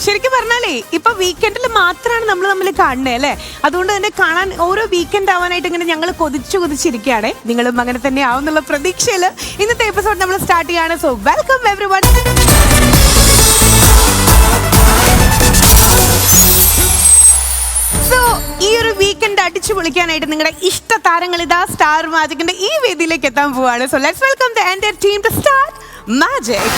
ശരിക്കും പറഞ്ഞാലേ ഇപ്പൊ വീക്കെൻഡിൽ മാത്രമാണ് നമ്മൾ തമ്മിൽ കാണുന്നത് അല്ലേ? അതുകൊണ്ട് തന്നെ കാണാൻ ഓരോ വീക്കെൻഡ് ആവാനായിട്ട് ഇങ്ങനെ ഞങ്ങൾ കൊതിച്ചിരിക്കുകയാണ്. നിങ്ങളും അങ്ങനെ തന്നെ ആവുന്നുള്ള പ്രതീക്ഷയിൽ ഇന്നത്തെ എപ്പിസോഡ് നമ്മൾ സ്റ്റാർട്ട് ചെയ്യാണ്. So welcome everyone. സോ ഈ ഒരു വീക്കെൻഡ് അടിച്ചു പൊളിക്കാനായിട്ട് നിങ്ങളുടെ ഇഷ്ട താരങ്ങൾ ഇതാ സ്റ്റാർ മാജിക്കിന്റെ ഈ വേദിയിലേക്ക് എത്താൻ പോവാണ്. So let's welcome the entire team to Star Magic.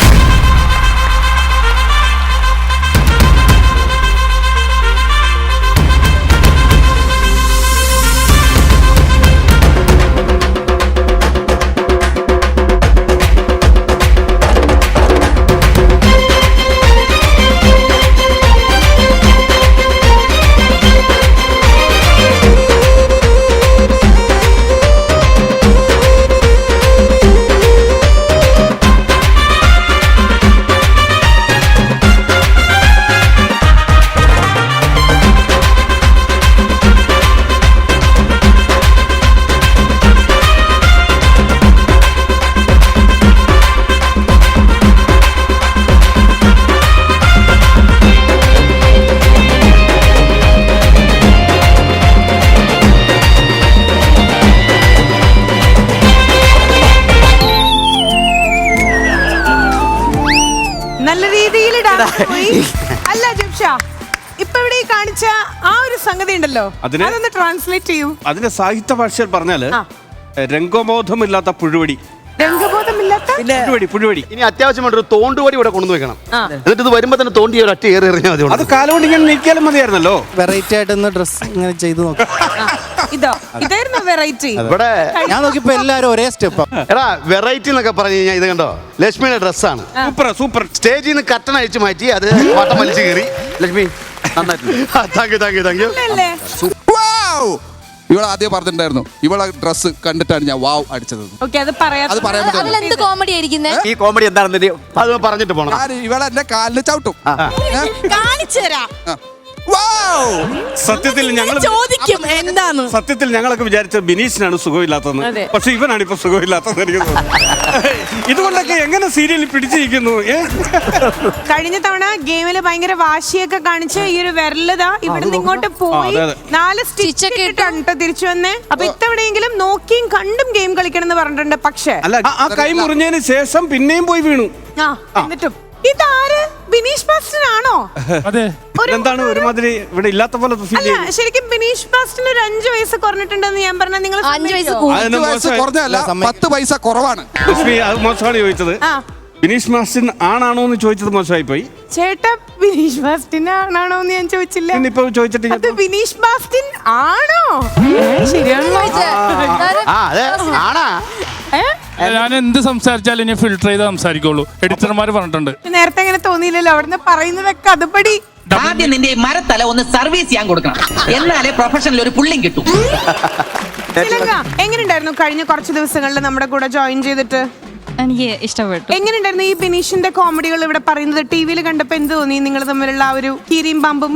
നല്ല രീതിയിൽ അല്ല ജിംഷ, ഇപ്പൊ ഇവിടെ കാണിച്ച ആ ഒരു സംഗതി ഉണ്ടല്ലോ, അതൊന്ന് ട്രാൻസ്ലേറ്റ് ചെയ്യൂ. അതിന്റെ സാഹിത്യ ഭാഷയിൽ പറഞ്ഞാല് രംഗബോധമില്ലാത്ത പുഴുവടി. പുഴുവടി. ഇനി അത്യാവശ്യമായിട്ട് ഒരു തോണ്ടുവടി ഇവിടെ കൊണ്ടു വെക്കണം. എന്നിട്ട് ഇത് വരുമ്പോ തന്നെ തോണ്ടി ഒറ്റ ഏറി എറിഞ്ഞാൽ മതി. അത് കാലുകൊണ്ട് ഇങ്ങനെ നീക്കിയാലും മതിയായിരുന്നല്ലോ. വെറൈറ്റി ആയിട്ടൊന്ന് ഡ്രസ് ഇങ്ങനെ ചെയ്തു നോക്കാം. ഇതായിരുന്നു വെറൈറ്റി. ഇവിടെ ഞാൻ നോക്കിയപ്പോ എല്ലാരും ഒരേ സ്റ്റെപ്പ്. എടാ വെറൈറ്റി എന്നൊക്കെ പറഞ്ഞു കഴിഞ്ഞാൽ ഇത് കണ്ടോ, ലക്ഷ്മിയുടെ ഡ്രസ്സാണ്. സൂപ്പർ. സ്റ്റേജിൽ നിന്ന് കട്ടൻ അഴിച്ചു മാറ്റി അത് വട്ടം വലിച്ചു കയറി. Lakshmi thank you. ഇവളെ ആദ്യം പറഞ്ഞിട്ടുണ്ടായിരുന്നു, ഇവളെ ഡ്രസ് കണ്ടിട്ടാണ് ഞാൻ വാവ് അടിച്ചത്. അത് പറയാൻ കോമഡി ആയിരിക്കുന്നത്. ഈ കോമഡി എന്താണെന്ന് അത് പറഞ്ഞിട്ട് പോണം. ഇവളെ എന്റെ കാലിന് ചവിട്ടും. കാണിച്ചു തരാം. സത്യത്തിൽ ഞങ്ങളൊക്കെ വിചാരിച്ചത് ബിനീഷിനാണ് സുഖമില്ലാത്തതെന്ന്. പക്ഷെ ഇവനാണ് ഇപ്പൊ സുഖമില്ലാത്തത്. എനിക്ക് ഇതുകൊണ്ടൊക്കെ എങ്ങനെ സീരിയലിൽ പിടിച്ചിരിക്കുന്നു. കഴിഞ്ഞ തവണ ഗെയിമില് ഭയങ്കര വാശിയൊക്കെ കാണിച്ച് ഈ ഒരു വിരലതാ ഇവിടെ ഇങ്ങോട്ട് പോയി 4 സ്റ്റിച്ചൊക്കെ ഇട്ടാണ് തിരിച്ചു വന്നേ. അപ്പൊ ഇത്തവണയെങ്കിലും നോക്കിയും കണ്ടും ഗെയിം കളിക്കണം എന്ന് പറഞ്ഞിട്ടുണ്ട്. പക്ഷേ അല്ല, ആ കൈ മുറിഞ്ഞതിന് ശേഷം പിന്നെയും പോയി വീണു. എന്നിട്ടും ഇതാര് ബിനീഷ് ബാസ്റ്റനാണോ? എന്താണ് ഒരുമാതിരി ഇവിടെ ഇല്ലാത്ത പോലെ? ശരിക്കും ബിനീഷ് ബാസ്റ്റന് ഒരു 5 വയസ്സ് കുറഞ്ഞിട്ടുണ്ടെന്ന് ഞാൻ പറഞ്ഞ നിങ്ങൾ 5 വയസ്സ് കുറഞ്ഞല്ല, 10 പൈസ കുറവാണ്. അത് മോശമാണ് ചോദിച്ചത്. ബിനീഷ് ബാസ്റ്റൻ ആണാണോ എന്ന് ചോദിച്ചത് മോശമായി പോയി. ചേട്ടാ, ബിനീഷ് ബാസ്റ്റൻ ആണാണോ എന്ന് ഞാൻ ചോദിച്ചില്ല. ഇപ്പൊ ചോദിച്ചിട്ട് അത് ബിനീഷ് ബാസ്റ്റൻ ആണോ? ശരിയാണോ? ഞാൻ എന്ത് സംസാരിച്ചാലും ഇനി ഫിൽട്ടർ ചെയ്ത് സംസാരിക്കുള്ളൂ. എഡിറ്റർമാര് പറഞ്ഞിട്ടുണ്ട്. നേരത്തെ അങ്ങനെ തോന്നിയില്ലല്ലോ, അവിടുന്ന് പറയുന്നതൊക്കെ അതുപടി. ആദ്യം നിന്റെ മരത്തല ഒന്ന് സർവീസ് ചെയ്യാൻ കൊടുക്കണം, എന്നാലേ പ്രൊഫഷണൽ ഒരു പുള്ളിയും കിട്ടും. എങ്ങനെയുണ്ടായിരുന്നു കഴിഞ്ഞ കുറച്ച് ദിവസങ്ങളിൽ നമ്മുടെ കൂടെ ജോയിൻ ചെയ്തിട്ട്? എനിക്ക് ഇഷ്ടപ്പെട്ടു. എങ്ങനെയുണ്ടായിരുന്നു ഈ ബിനീഷിന്റെ കോമഡികൾ ഇവിടെ പറയുന്നത്? ടിവിയിൽ കണ്ടപ്പോ എന്ത് തോന്നി നിങ്ങൾ തമ്മിലുള്ള ആ ഒരു കീരിയും പാമ്പും?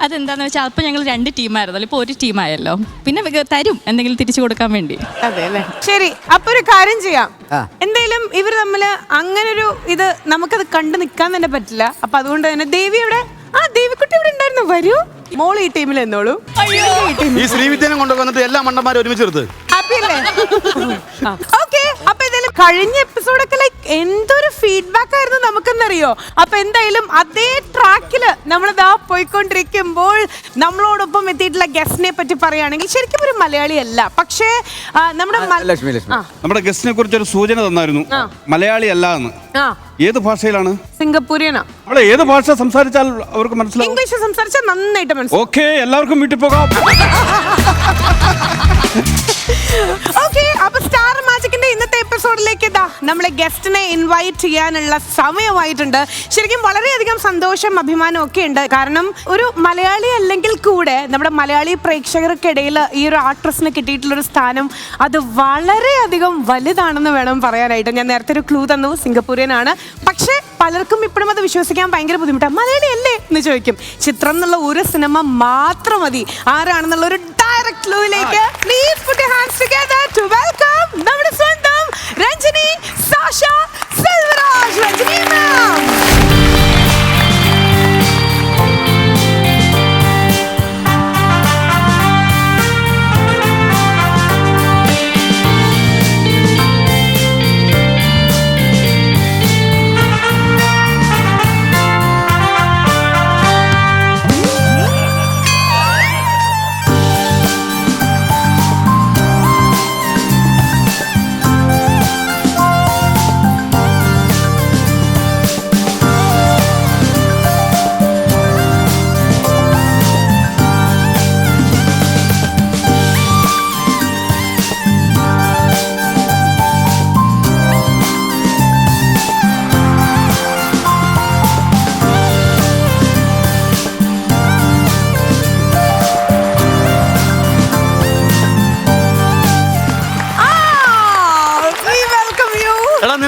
അതെന്താന്ന് വെച്ചാൽ അപ്പൊ ഞങ്ങൾ 2 ടീമായിരുന്നല്ലോ, ഇപ്പൊ ഒരു ടീമായല്ലോ. പിന്നെ തരും എന്തെങ്കിലും തിരിച്ചു കൊടുക്കാൻ വേണ്ടി. അതെ അല്ലേ? ശരി, അപ്പൊ ഒരു കാര്യം ചെയ്യാം. എന്തായാലും ഇവർ തമ്മില് അങ്ങനൊരു ഇത് നമുക്കത് കണ്ടു നിൽക്കാൻ തന്നെ പറ്റില്ല. അപ്പൊ അതുകൊണ്ട് തന്നെ ദേവി ഇവിടെ, ദേവിക്കുട്ടി ഇവിടെ ഉണ്ടായിരുന്നു. വരൂ, മോള് ഈ ടീമിൽ എന്നോളൂ. ഈ ശ്രീവിദ്യനെ കൊണ്ടുവന്നിട്ട് എല്ലാ മണ്ടന്മാരും ഒരുമിച്ചെടുത്ത് ഹാപ്പി അല്ലേ? ഓക്കെ, അപ്പൊ എന്തായാലും കഴിഞ്ഞ എപ്പിസോഡൊക്കെ ലൈക്ക് എന്തൊരു ഫീഡ്ബാക്ക് ആയിരുന്നു നമുക്കെന്നറിയോ? അപ്പൊ എന്തായാലും അതേ ട്രാക്കില് നമ്മളിതാ പോയിക്കൊണ്ടിരിക്കുമ്പോൾ നമ്മളോടൊപ്പം എത്തിയിട്ടുള്ള ഗസ്റ്റിനെ പറ്റി പറയുകയാണെങ്കിൽ ശരിക്കും ഒരു മലയാളി അല്ല, പക്ഷേ നമ്മുടെ ഗസ്റ്റിനെ കുറിച്ച് ഒരു സൂചന തന്നായിരുന്നു, മലയാളി അല്ല എന്ന്. ഏത് ഭാഷയിലാണ്? സിംഗപ്പൂരിയനാ. അവിടെ ഏത് ഭാഷ സംസാരിച്ചാൽ അവർക്ക് മനസ്സിലാവും? ഇംഗ്ലീഷ് സംസാരിച്ചാൽ നന്നായിട്ട് മനസ്സിലാവും. ഓക്കെ, എല്ലാവർക്കും വീട്ടിൽ പോകാം. ഓക്കെ, അപ്പൊ സ്റ്റാർ മാജിക്കിന്റെ ഇന്നത്തെ എപ്പിസോഡിലേക്ക് നമ്മളെ ഗസ്റ്റിനെ ഇൻവൈറ്റ് ചെയ്യാനുള്ള സമയമായിട്ടുണ്ട്. ശരിക്കും വളരെയധികം സന്തോഷം, അഭിമാനം ഒക്കെ ഉണ്ട്. കാരണം ഒരു മലയാളി അല്ലെങ്കിൽ കൂടെ നമ്മുടെ മലയാളി പ്രേക്ഷകർക്കിടയിൽ ഈ ഒരു ആക്ട്രസിന് കിട്ടിയിട്ടുള്ളൊരു സ്ഥാനം അത് വളരെയധികം വലുതാണെന്ന് വേണം പറയാനായിട്ട്. ഞാൻ നേരത്തെ ഒരു ക്ലൂ തന്നു, സിംഗപ്പൂരിയനാണ്. പക്ഷേ പലർക്കും ഇപ്പോഴും അത് വിശ്വസിക്കാൻ ഭയങ്കര ബുദ്ധിമുട്ടാണ്. മലയാളി അല്ലേ എന്ന് ചോദിക്കും. ചിത്രം എന്നുള്ള ഒരു സിനിമ മാത്രം മതി ആരാണെന്നുള്ള ഒരു ഡയറക്റ്റ് ക്ലൂയിലേക്ക് please put your hands together to welcome നമ്മുടെ സ്വന്തം രഞ്ജിനി സാഷ സെൽവരാജ്. രഞ്ജിനി മാം.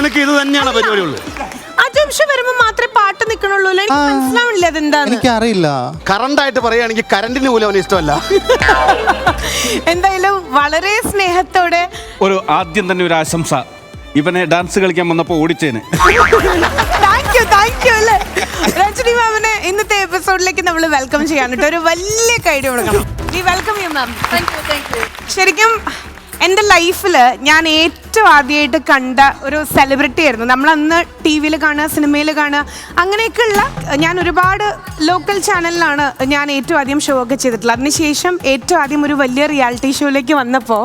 നിനക്ക് ഇത് തന്നെയാണ് പരിപാടിയുള്ളൂ. അജംഷ വരുമ്പോ മാത്രമേ പാട്ട് നിക്കണുള്ളൂ. എനിക്ക് മനസ്സിലാവില്ല അതെന്താന്ന്. എനിക്കറിയില്ല. കറണ്ടായിട്ട് പറയുകയാണെങ്കിൽ കറണ്ടിന് പോലും അവന് ഇഷ്ടമല്ല. എന്തായാലും വളരെ സ്നേഹത്തോടെ ആദ്യം തന്നെ ഒരു ആശംസ. ഇവനെ ഡാൻസ് കളിക്കാൻ വന്നപ്പോ ഓടിച്ചേന്. താങ്ക് യു അല്ലേ. രജനി മാമിനെ ഇന്നത്തെ എപ്പിസോഡിലേക്ക് നമ്മൾ വെൽക്കം ചെയ്യാനിട്ട് ഒരു വലിയ കൈഡി കൊടുക്കണം. Welcome you ma'am. ശരിക്കും എൻ്റെ ലൈഫിൽ ഞാൻ ഏറ്റവും ആദ്യമായിട്ട് കണ്ട ഒരു സെലിബ്രിറ്റി ആയിരുന്നു. നമ്മൾ അന്ന് ടി വിയിൽ കാണുക, സിനിമയിൽ കാണുക, അങ്ങനെയൊക്കെയുള്ള ഞാൻ ഒരുപാട് ലോക്കൽ ചാനലിലാണ് ഞാൻ ഏറ്റവും ആദ്യം ഷോ ഒക്കെ ചെയ്തിട്ടുള്ളത്. അതിനുശേഷം ഏറ്റവും ആദ്യം ഒരു വലിയ റിയാലിറ്റി ഷോയിലേക്ക് വന്നപ്പോൾ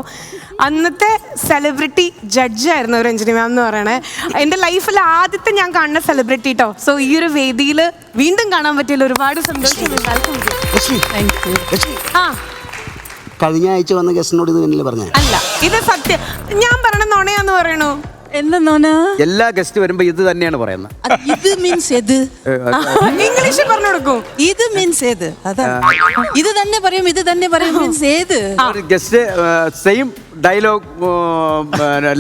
അന്നത്തെ സെലിബ്രിറ്റി ജഡ്ജായിരുന്നു രഞ്ജനി മാം എന്ന് പറയണേ. എൻ്റെ ലൈഫിൽ ആദ്യത്തെ ഞാൻ കാണുന്ന സെലിബ്രിറ്റി കേട്ടോ. സോ ഈ ഒരു വേദിയിൽ വീണ്ടും കാണാൻ പറ്റിയതിൽ ഒരുപാട് സന്തോഷം. ആ കഴിഞ്ഞ ആഴ്ച വന്ന ഗസ്റ്റിനോട് ഇത് തന്നെയല്ലേ പറഞ്ഞേ? അല്ല, ഇത് സത്യം. ഞാൻ പറയണ നുണയാന്ന് പറയണു. എല്ലാ ഗസ്റ്റ് വരുമ്പോ ഇത് തന്നെയാണ് പറയുന്നത്. ഇത് മീൻസ് ഏത്? ഇംഗ്ലീഷിൽ പറഞ്ഞു കൊടുക്കും. ഇത് മീൻസ് ഏത്? അതാ ഇത് തന്നെ പറയും, ഇത് തന്നെ പറയും മീൻസ് ഏത്? Guest same dialogue.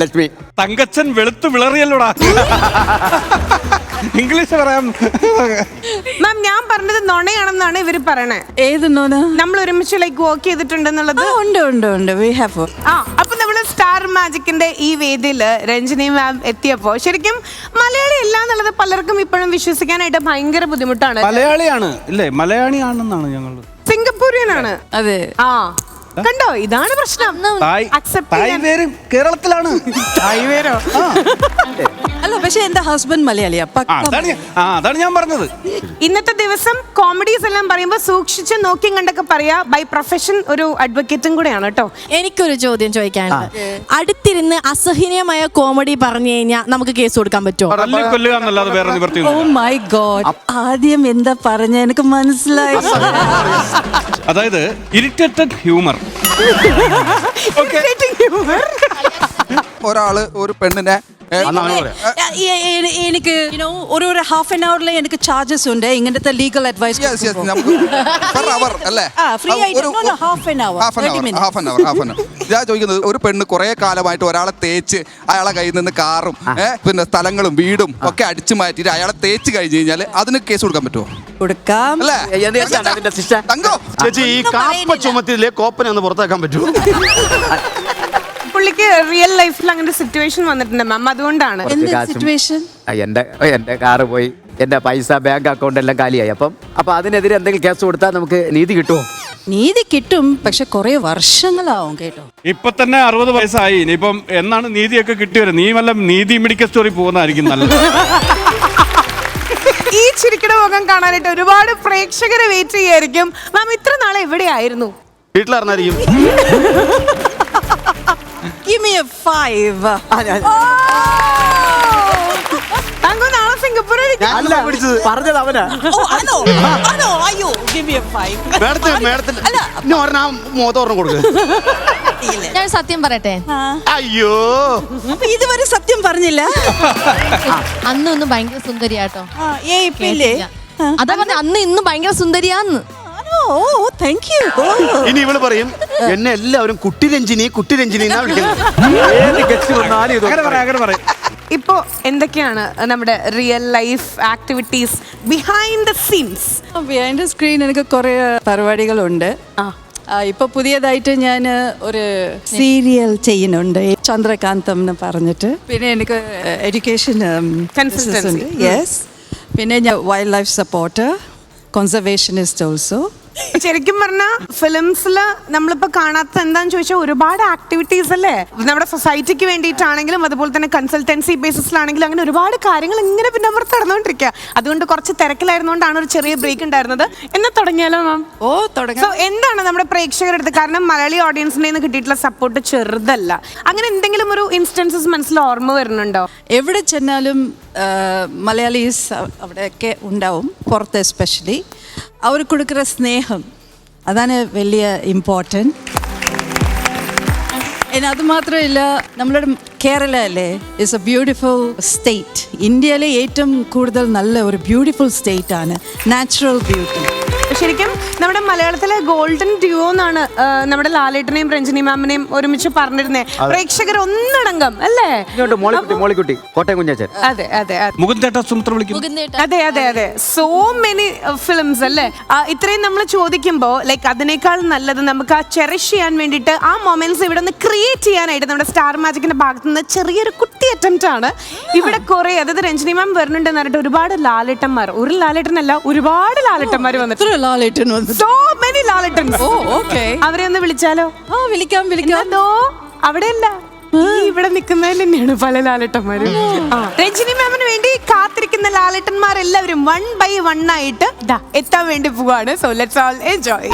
Lakshmi Thankachan വെളുത്തു വിളറിയല്ലോടാ. ഇംഗ്ലീഷ് പറയാം. മാം, ഞാൻ പറഞ്ഞത് നുണയാണെന്നാണ് ഇവര് പറയണേ. ഏത് നോന? നമ്മൾ ഒരുമിച്ച് ലൈക്ക് വർക്ക് ചെയ്തിട്ടുണ്ടെന്നുള്ളത്. ഉണ്ട്. We have work. അപ്പൊ നമ്മള് സ്റ്റാർ മാജിക്കിന്റെ ഈ വേദിയില് രഞ്ജനി മാം എത്തിയപ്പോ ശരിക്കും മലയാളി അല്ല എന്നുള്ളത് പലർക്കും ഇപ്പോഴും വിശ്വസിക്കാനായിട്ട് ഭയങ്കര ബുദ്ധിമുട്ടാണ്. മലയാളിയാണ് ഇല്ലേ? മലയാളിയാണെന്നാണ് ഞങ്ങൾ. സിംഗപ്പൂരിയനാണ്. അതെ. കണ്ടോ, ഇതാണ് പ്രശ്നം. കേരളത്തിലാണ്. അല്ല, പക്ഷെ എന്റെ ഹസ്ബൻഡ് മലയാളിയാ. അതാണ് ഞാൻ പറഞ്ഞത്. ഇന്നത്തെ ദിവസം കോമഡീസ് എല്ലാം പറയുമ്പോ സൂക്ഷിച്ച് നോക്കിയും കണ്ടൊക്കെ പറയാ. ബൈ പ്രൊഫഷൻ ഒരു അഡ്വക്കേറ്റും കൂടെയാണ് കേട്ടോ. എനിക്കൊരു ചോദ്യം ചോദിക്കാനുണ്ട്. അടുത്തിരുന്ന് അസഹനീയമായ കോമഡി പറഞ്ഞു കഴിഞ്ഞാൽ നമുക്ക് കേസ് കൊടുക്കാൻ പറ്റുമോ? ഓ മൈ ഗോഡ്, ആദ്യം എന്താ പറഞ്ഞ എനിക്ക് മനസ്സിലായി. അതായത് ഇറിറ്റേറ്റഡ് ഹ്യൂമർ. ഒരാള് ഒരു പെണ്ണിനെ എനിക്ക് ഒരു ഹാഫ് ആൻ അവറിൽ എനിക്ക് ചാർജസ് ഉണ്ട് ഇങ്ങനത്തെ ലീഗൽ അഡ്വൈസ്. ഞാൻ ചോദിക്കുന്നത്, ഒരു പെണ്ണ് കുറെ കാലമായിട്ട് ഒരാളെ തേച്ച് അയാളെ കയ്യിൽ നിന്ന് കാറും പിന്നെ സ്ഥലങ്ങളും വീടും ഒക്കെ അടിച്ചു മാറ്റിയിട്ട് അയാളെ തേച്ച് കഴിഞ്ഞ് കഴിഞ്ഞാൽ അതിന് കേസ് കൊടുക്കാൻ പറ്റുമോ? കൊടുക്കാം. ചേച്ചി, ഈ കാപ്പ ചുമത്തിലെ കോപ്പനെ ഒന്ന് പുറത്താക്കാൻ പറ്റുമോ? പുള്ളിക്ക് റിയൽ ലൈഫിൽ അങ്ങനെ സിറ്റുവേഷൻ വന്നിട്ടുണ്ട് മാം, അതുകൊണ്ടാണ്. എന്റെ കാറ് പോയി, എന്റെ പൈസ ബാങ്ക് അക്കൗണ്ട് എല്ലാം കാലിയായി. അപ്പൊ അതിനെതിരെ എന്തെങ്കിലും കേസ് കൊടുത്താൽ നമുക്ക് നീതി കിട്ടുമോ? നീതി കിട്ടും, പക്ഷെ കുറെ വർഷങ്ങളാവും കേട്ടോ. ഇപ്പൊ തന്നെ 60 വയസ്സായി. ഇനിയിപ്പം എന്നാണ് നീതിയൊക്കെ കിട്ടിയത്? നീ വല്ല നീതി മെഡിക്കൽ സ്റ്റോറി പോകുന്നതായിരിക്കും നല്ലത്. ഈ ചിരിക്കണ മുഖം കാണാനായിട്ട് ഒരുപാട് പ്രേക്ഷകരെ വെയിറ്റ് ചെയ്യായിരിക്കും. മാം, ഇത്ര നാളെ എവിടെയായിരുന്നു? വീട്ടിലായിരുന്നായിരിക്കും. Give me a 5. നാളെ സിംഗപ്പൂരിൽ പറഞ്ഞത് അവനാ. അയ്യോ, give me a 5. മോതോർണം കൊടുക്കുക. ഞാൻ സത്യം പറയട്ടെ. അയ്യോ, ഇതുവരെ സത്യം പറഞ്ഞില്ല. അന്ന് ഭയങ്കര സുന്ദരിയാട്ടോ. അതാ പറഞ്ഞ അന്ന് ഇന്നും ഭയങ്കര സുന്ദരിയാന്ന്. ഇനി ഇവള് പറയും എന്നെ എല്ലാവരും കുട്ടി രഞ്ജിനി ഇപ്പോ എന്തൊക്കെയാണ് നമ്മുടെ real life activities behind the scenes? Behind the screen എനിക്ക് കുറെ പരിപാടികളുണ്ട്. ഇപ്പൊ പുതിയതായിട്ട് ഞാൻ ഒരു സീരിയൽ ചെയ്യുന്നുണ്ട്, ചന്ദ്രകാന്തം എന്ന് പറഞ്ഞിട്ട്. പിന്നെ എനിക്ക് എഡ്യൂക്കേഷൻ കൺസൾട്ടൻസി. യെസ്. പിന്നെ ഞാൻ wild life supporter, conservationist also. ശരിക്കും പറഞ്ഞ ഫിലിംസില് നമ്മളിപ്പോ കാണാത്ത എന്താന്ന് ചോദിച്ചാൽ ഒരുപാട് ആക്ടിവിറ്റീസ് അല്ലേ നമ്മുടെ സൊസൈറ്റിക്ക് വേണ്ടിയിട്ടാണെങ്കിലും അതുപോലെ തന്നെ കൺസൾട്ടൻസി ബേസിസിലാണെങ്കിലും അങ്ങനെ ഒരുപാട് കാര്യങ്ങൾ ഇങ്ങനെ പിന്നെ അവർ നടന്നുകൊണ്ടിരിക്കുക. അതുകൊണ്ട് കുറച്ച് തിരക്കിലായിരുന്നുകൊണ്ടാണ് ഒരു ചെറിയ ബ്രേക്ക് ഉണ്ടായിരുന്നത്. എന്നാ തുടങ്ങിയാലോ മാം? തുടങ്ങാം. സോ എന്താണ് നമ്മുടെ പ്രേക്ഷകരുടെ അടുത്ത്, കാരണം മലയാളി ഓഡിയൻസിന്റെ നിന്ന് കിട്ടിയിട്ടുള്ള സപ്പോർട്ട് ചെറുതല്ല, അങ്ങനെ എന്തെങ്കിലും ഒരു ഇൻസ്റ്റൻസസ് മനസ്സിൽ ഓർമ്മ വരുന്നുണ്ടോ? എവിടെ ചെന്നാലും മലയാളീസ് അവിടെയൊക്കെ ഉണ്ടാവും, പുറത്ത് എസ്പെഷ്യലി. അവർ കൊടുക്കുന്ന സ്നേഹം അതാണ് വലിയ ഇമ്പോർട്ടൻറ്റ്. അത് മാത്രമല്ല, നമ്മളുടെ കേരള അല്ലേ ഇസ് എ ബ്യൂട്ടിഫുൾ സ്റ്റേറ്റ്. ഇന്ത്യയിലെ ഏറ്റവും കൂടുതൽ നല്ല ഒരു ബ്യൂട്ടിഫുൾ സ്റ്റേറ്റ് ആണ്, നാച്ചുറൽ ബ്യൂട്ടി. ശരിക്കും നമ്മുടെ മലയാളത്തിലെ ഗോൾഡൻ ഡ്യൂയോ എന്നാണ് നമ്മുടെ ലാലേട്ടനെയും രഞ്ജിനി മാമിനെയും ഒരുമിച്ച് പറഞ്ഞിരുന്നേ. പ്രേക്ഷകർ ഒന്നടങ്കം അല്ലേ? മോളിക്കുട്ടി കോട്ടയം കുഞ്ഞാച്ചൻ. അതെ അതെ അതെ. മുകുന്ദേട്ട സുമിത്ര വിളിക്കുന്നു. അതെ അതെ അതെ. സോ മെനി ഫിലിംസ് അല്ലേ? ഇത്രയും നമ്മൾ ചോദിക്കുമ്പോൾ ലൈക്ക് അതിനേക്കാൾ നല്ലത് നമുക്ക് ആ ചെറിഷ് ചെയ്യാൻ വേണ്ടിയിട്ട് ആ മൊമെന്റ്സ് ഇവിടെ ഒന്ന് ക്രിയേറ്റ് ചെയ്യാനായിട്ട് നമ്മുടെ സ്റ്റാർ മാജിക്കിന്റെ ഭാഗത്ത് നിന്ന് ചെറിയൊരു കുട്ടി അറ്റംപ്റ്റ് ആണ് ഇവിടെ കുറെ. അതായത് രഞ്ജിനി മാം വരുന്നുണ്ടെന്ന് പറഞ്ഞിട്ട് ഒരുപാട് ലാലേട്ടന്മാർ, ഒരു ലാലേട്ടനല്ല ഒരുപാട് ലാലേട്ടന്മാർ വന്നിട്ട് സോ മെനി ലാലേട്ടൻസ്. അവരെ ഒന്ന് വിളിച്ചാലോ? വിളിക്കാം അതോ അവിടെയല്ല, ഇവിടെ നിൽക്കുന്നതിൽ തന്നെയാണ് പല ലാലേട്ടന്മാരും. രഞ്ജിനി മാമിന് വേണ്ടി കാത്തിരിക്കുന്ന ലാലേട്ടന്മാരെല്ലാവരും 1 by 1 ആയിട്ട് എത്താൻ വേണ്ടി പോവാണ്. So let's all enjoy.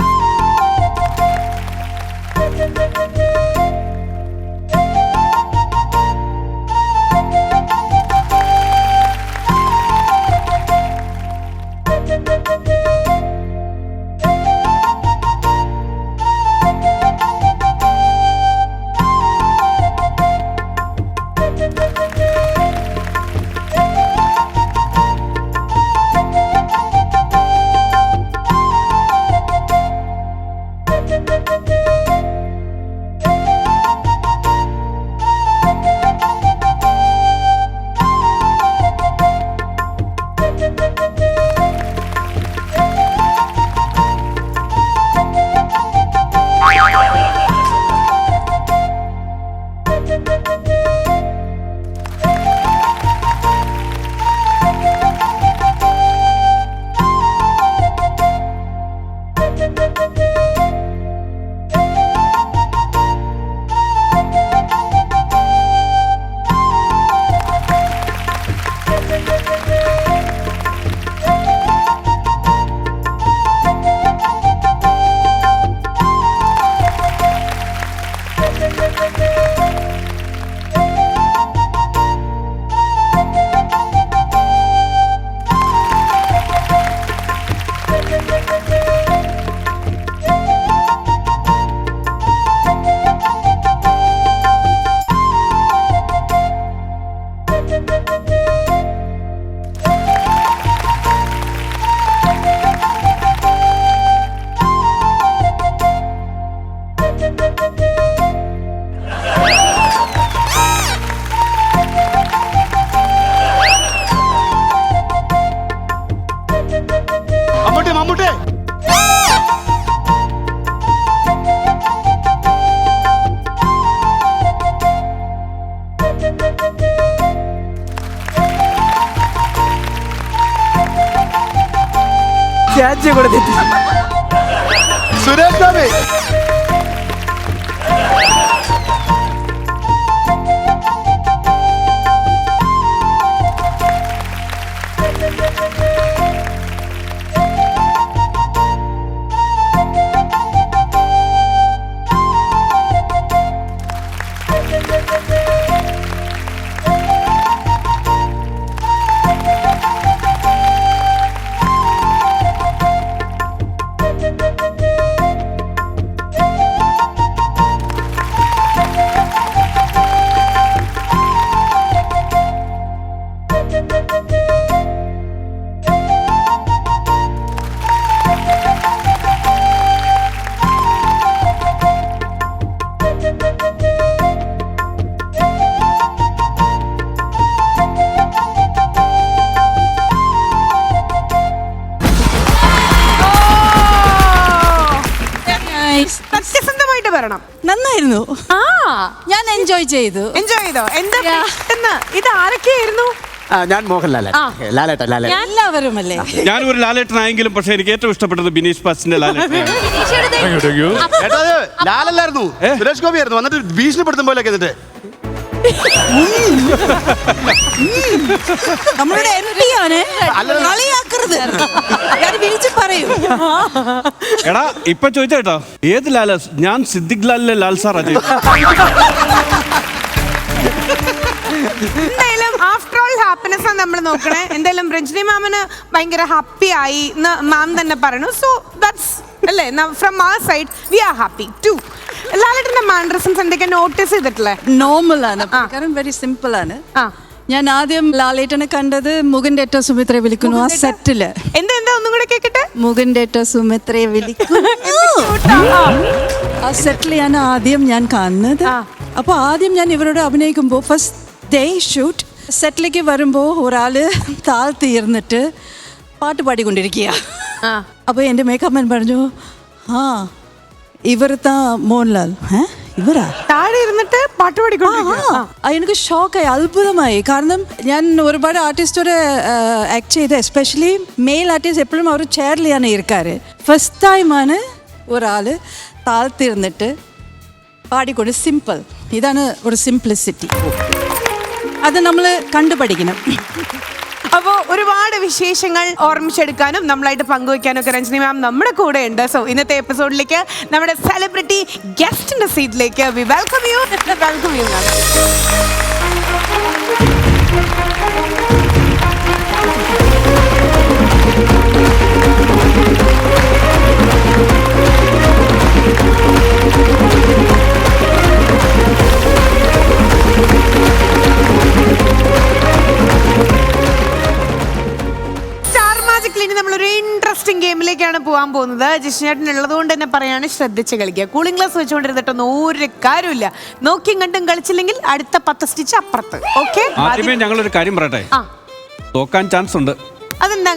Suresh Gopi സത്യസന്ധമായിട്ട് പറയണം. നന്നായിരുന്നു. ഞാൻ എൻജോയ് ചെയ്തു. എന്താ പെട്ടെന്ന് ഇത് ആരൊക്കെയായിരുന്നു? ഞാൻ മോഹൻലാൽ. ലാലേട്ടൻ. എല്ലാവരും അല്ലേ? ഞാനൊരു ലാലേട്ടനായെങ്കിലും പക്ഷെ എനിക്ക് ഏറ്റവും ഇഷ്ടപ്പെട്ടത് ബിനീഷ് ബാസിന്റെ ലാലേട്ടൻ. ലാലല്ലായിരുന്നു, സുരേഷ് ഗോപി ആയിരുന്നു. വന്നിട്ട് ഭീഷണിപ്പെടുത്തും പോലെയൊക്കെ എന്നിട്ട് നമ്മളുടെ MP ആണ്, കളിയാക്കരുത്. ഞാൻ വിളിച്ചു പറയൂ. എടാ ഇപ്പൊ ചോദിച്ചേട്ടോ ഏത് ലാല? ഞാൻ സിദ്ദിഖ് ലാലിലെ ലാൽ സാർ അജയ്. എന്തായാലും ആഫ്റ്റർ ഓൾ ഹാപ്പിനെസ് ആണ് നമ്മൾ നോക്കണേ. എന്തായാലും രഞ്ജിനി മാമിന് ഭയങ്കര ഹാപ്പി ആയി എന്ന് മാം തന്നെ പറയണു. സോ ദാറ്റ്സ് അല്ലേ, from our side we are happy to. ലാലേട്ടന്റെ മാനറിസംസ് എന്തൊക്കെ നോട്ടീസ് ചെയ്തിട്ടില്ലേ? നോർമൽ ആണ്, കാരണം വെരി സിമ്പിൾ ആണ്. ഞാൻ ആദ്യം ലാലേട്ടനെ കണ്ടത് മുകുന്ദേട്ട സുമിത്ര വിളിക്കുന്നു ആ സെറ്റില്. എന്താ ഒന്നും കൂടെ കേക്കട്ടെ. മുകുന്ദേട്ട സുമിത്രയെ വിളിക്കും. ആ സെറ്റിലെയാണ് ആദ്യം ഞാൻ കാണുന്നത്. അപ്പോൾ ആദ്യം ഞാൻ ഇവരോട് അഭിനയിക്കുമ്പോൾ ഫസ്റ്റ് ഡേ ഷൂട്ട് സെറ്റിലേക്ക് വരുമ്പോൾ ഒരാള് താഴ്ത്തിയിരുന്നിട്ട് പാട്ട് പാടിക്കൊണ്ടിരിക്കുക. അപ്പോൾ എൻ്റെ മേക്കപ്പ് മാൻ പറഞ്ഞു, ആ ഇവർ താ മോഹൻലാൽ. ഇവരാ താഴെ ഇരുന്നിട്ട് പാട്ട് പാടിക്കൊണ്ടിരിക്കുക. എനിക്ക് ഷോക്കായി, അത്ഭുതമായി. കാരണം ഞാൻ ഒരുപാട് ആർട്ടിസ്റ്റോട് ആക്ട് ചെയ്ത്, എസ്പെഷ്യലി മെയിൽ ആർട്ടിസ്റ്റ് എപ്പോഴും അവർ ചെയറിലാണ് ഇരിക്കാറ്. ഫസ്റ്റ് ടൈമാണ് ഒരാൾ താഴ്ത്തിരുന്നിട്ട് പാടിക്കൊണ്ട്. സിമ്പിൾ, ഇതാണ് ഒരു സിംപ്ലിസിറ്റി. അത് നമ്മൾ കണ്ടുപഠിക്കണം. അപ്പോൾ ഒരുപാട് വിശേഷങ്ങൾ ഓർമ്മിച്ചെടുക്കാനും നമ്മളായിട്ട് പങ്കുവയ്ക്കാനും ഒക്കെ രഞ്ജിനി മാം നമ്മുടെ കൂടെ ഉണ്ട്. സോ ഇന്നത്തെ എപ്പിസോഡിലേക്ക് നമ്മുടെ സെലിബ്രിറ്റി ഗസ്റ്റിന്റെ സീറ്റിലേക്ക് V welcome you. Welcome you ma'am. നമ്മളൊരു ഇൻട്രസ്റ്റിംഗ് ഗെയിമിലേക്കാണ് പോകാൻ പോകുന്നത്. ജിഷ്ണേട്ടൻ ഉള്ളത് കൊണ്ട് തന്നെ പറയാണ്, ശ്രദ്ധിച്ച് കളിക്കുക. കൂളിംഗ് ഗ്ലാസ് വെച്ചുകൊണ്ടിരുന്നിട്ടൊന്നും ഒരു കാര്യമില്ല. നോക്കിയും കണ്ടും കളിച്ചില്ലെങ്കിൽ അടുത്ത 10 സ്റ്റിച്ച് അപ്പുറത്ത്. ഓക്കെ, ആദ്യമേ ഞങ്ങളൊരു കാര്യം പറയട്ടെ, തോക്കാൻ ചാൻസ് ഉണ്ട്. അതെന്താ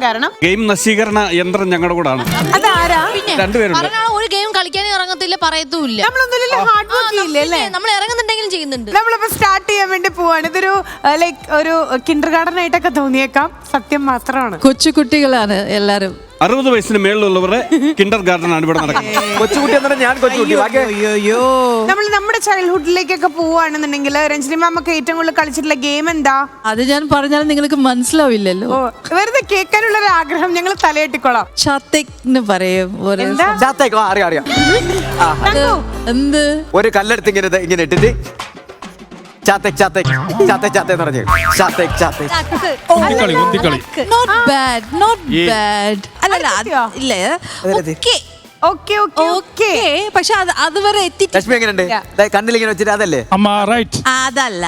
കാരണം? ഗെയിം നശീകരണ യന്ത്രം ഞങ്ങളുടെ കൂടെ ആണ്. അതാരാ? രണ്ടുപേരുണ്ട്. ഒരു ഗെയിം കളിക്കാനും ഇറങ്ങത്തില്ല, പറയത്തുമില്ല. ഹാർഡ് വർക്ക് ഇല്ലല്ലേ? നമ്മൾ ഇറങ്ങുന്നുണ്ടെങ്കിലും ചെയ്യുന്നുണ്ട്. നമ്മളിപ്പോ സ്റ്റാർട്ട് ചെയ്യാൻ വേണ്ടി പോവാണ്. ഇതൊരു ലൈക്ക് ഒരു കിൻഡർ ഗാർഡൻ ആയിട്ടൊക്കെ തോന്നിയേക്കാം, സത്യം മാത്രമാണ്. കൊച്ചു കുട്ടികളാണ് എല്ലാവരും. 60 വയസ്സിന് മേളിലുള്ളവരുടെ കിൻഡർ ഗാർഡൻ ആണ് ഇവിടെ നടക്കുന്നത്. കൊച്ചുകുട്ടി എന്ന് ഞാൻ കൊച്ചുകുട്ടി. നമ്മൾ നമ്മുടെ ചൈൽഡ്ഹുഡിലേക്കൊക്കെ പോവാണെന്നുണ്ടെങ്കിൽ രഞ്ജിനി മാം ഒക്കെ ഏറ്റവും കൂടുതൽ കളിച്ചിട്ടുള്ള ഗെയിം എന്താ? അത് ഞാൻ പറഞ്ഞാൽ നിങ്ങൾക്ക് മനസ്സിലാവില്ലല്ലോ. വെറുതെ കേൾക്കാനുള്ള ഒരു ആഗ്രഹം, ഞങ്ങൾ തലയെട്ടിക്കോളാം. ചാത്തേക്ക് പറയും. അറിയാം. എന്ത് ഒരു കല്ലെടുത്ത് ഇങ്ങനെ ഇട്ടിട്ട് ഉന്തിക്കളി. Not bad, not bad. ഇല്ല, ഓക്കെ. പക്ഷെ അതുവരെ ലക്ഷ്മി എങ്ങനെയുണ്ട്? കണ്ണിലിങ്ങനെ വെച്ചിട്ട് അതല്ലേ? അതല്ല.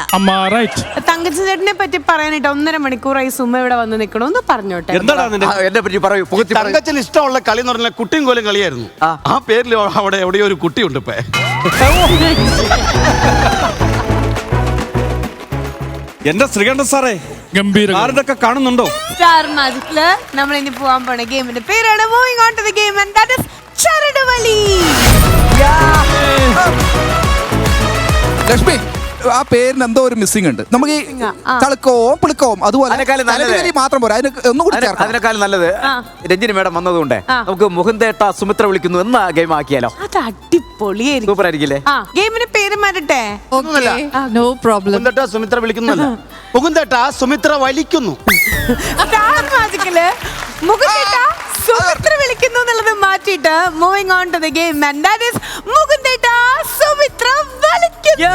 തങ്കച്ചൻ ചേട്ടനെ പറ്റി പറയാനായിട്ട് 1.5 മണിക്കൂറായി സുമ ഇവിടെ വന്ന് നിൽക്കണോന്ന് പറഞ്ഞോട്ടെ. എന്നെ പറ്റി പറയൂ. തങ്കച്ചന് ഇഷ്ടമുള്ള കളി എന്ന് പറഞ്ഞാൽ കുട്ടിയും കോലും കളിയായിരുന്നു. ആ പേരിൽ അവിടെ എവിടെയോ ഒരു കുട്ടിയുണ്ട് ഇപ്പൊ. എന്റെ ശ്രീകണ്ഠൻ സാറേ, ഗംഭീര ആരുതൊക്കെ കാണുന്നുണ്ടോ? സ്റ്റാർ മാജിക്കില് നമ്മൾ ഇനി പോകാൻ പോണ ഗെയിമിന്റെ പേരാണ് moving on to the game and that is charaduvali. Lakshmi, ആ പേരിന് എന്തോ ഒരു മിസ്സിംഗ് ഉണ്ട്. നമുക്ക് ഈ തളുക്കവും പിളുക്കവും അതുപോലെ മാത്രം പോരാ, അതിനേക്കാളും നല്ലത് രഞ്ജിനി മേഡം വന്നതുകൊണ്ട് നമുക്ക് മുകുന്ദേട്ട സുമിത്ര വിളിക്കുന്നു എന്ന ഗെയിം ആക്കിയാലോ? അത് അടിപൊളിയായിരിക്കും. സൂപ്പർ ആയിരിക്കില്ലേ? ഗെയിമിന് പേര് മാറ്റട്ടെ? No problem. മുകുന്ദേട്ട സുമിത്ര വിളിക്കുന്നല്ല, മുകുന്ദേട്ട സുമിത്ര വലിക്കുന്നു. സ്റ്റാർ മാജിക്കില് മുകുന്ദേട്ട സുമിത്ര വിളിക്കുന്നു എന്നുള്ളത് മാറ്റിയിട്ട് moving on to the game and that is Mukundetta Sumitra വലിക്കുന്നു.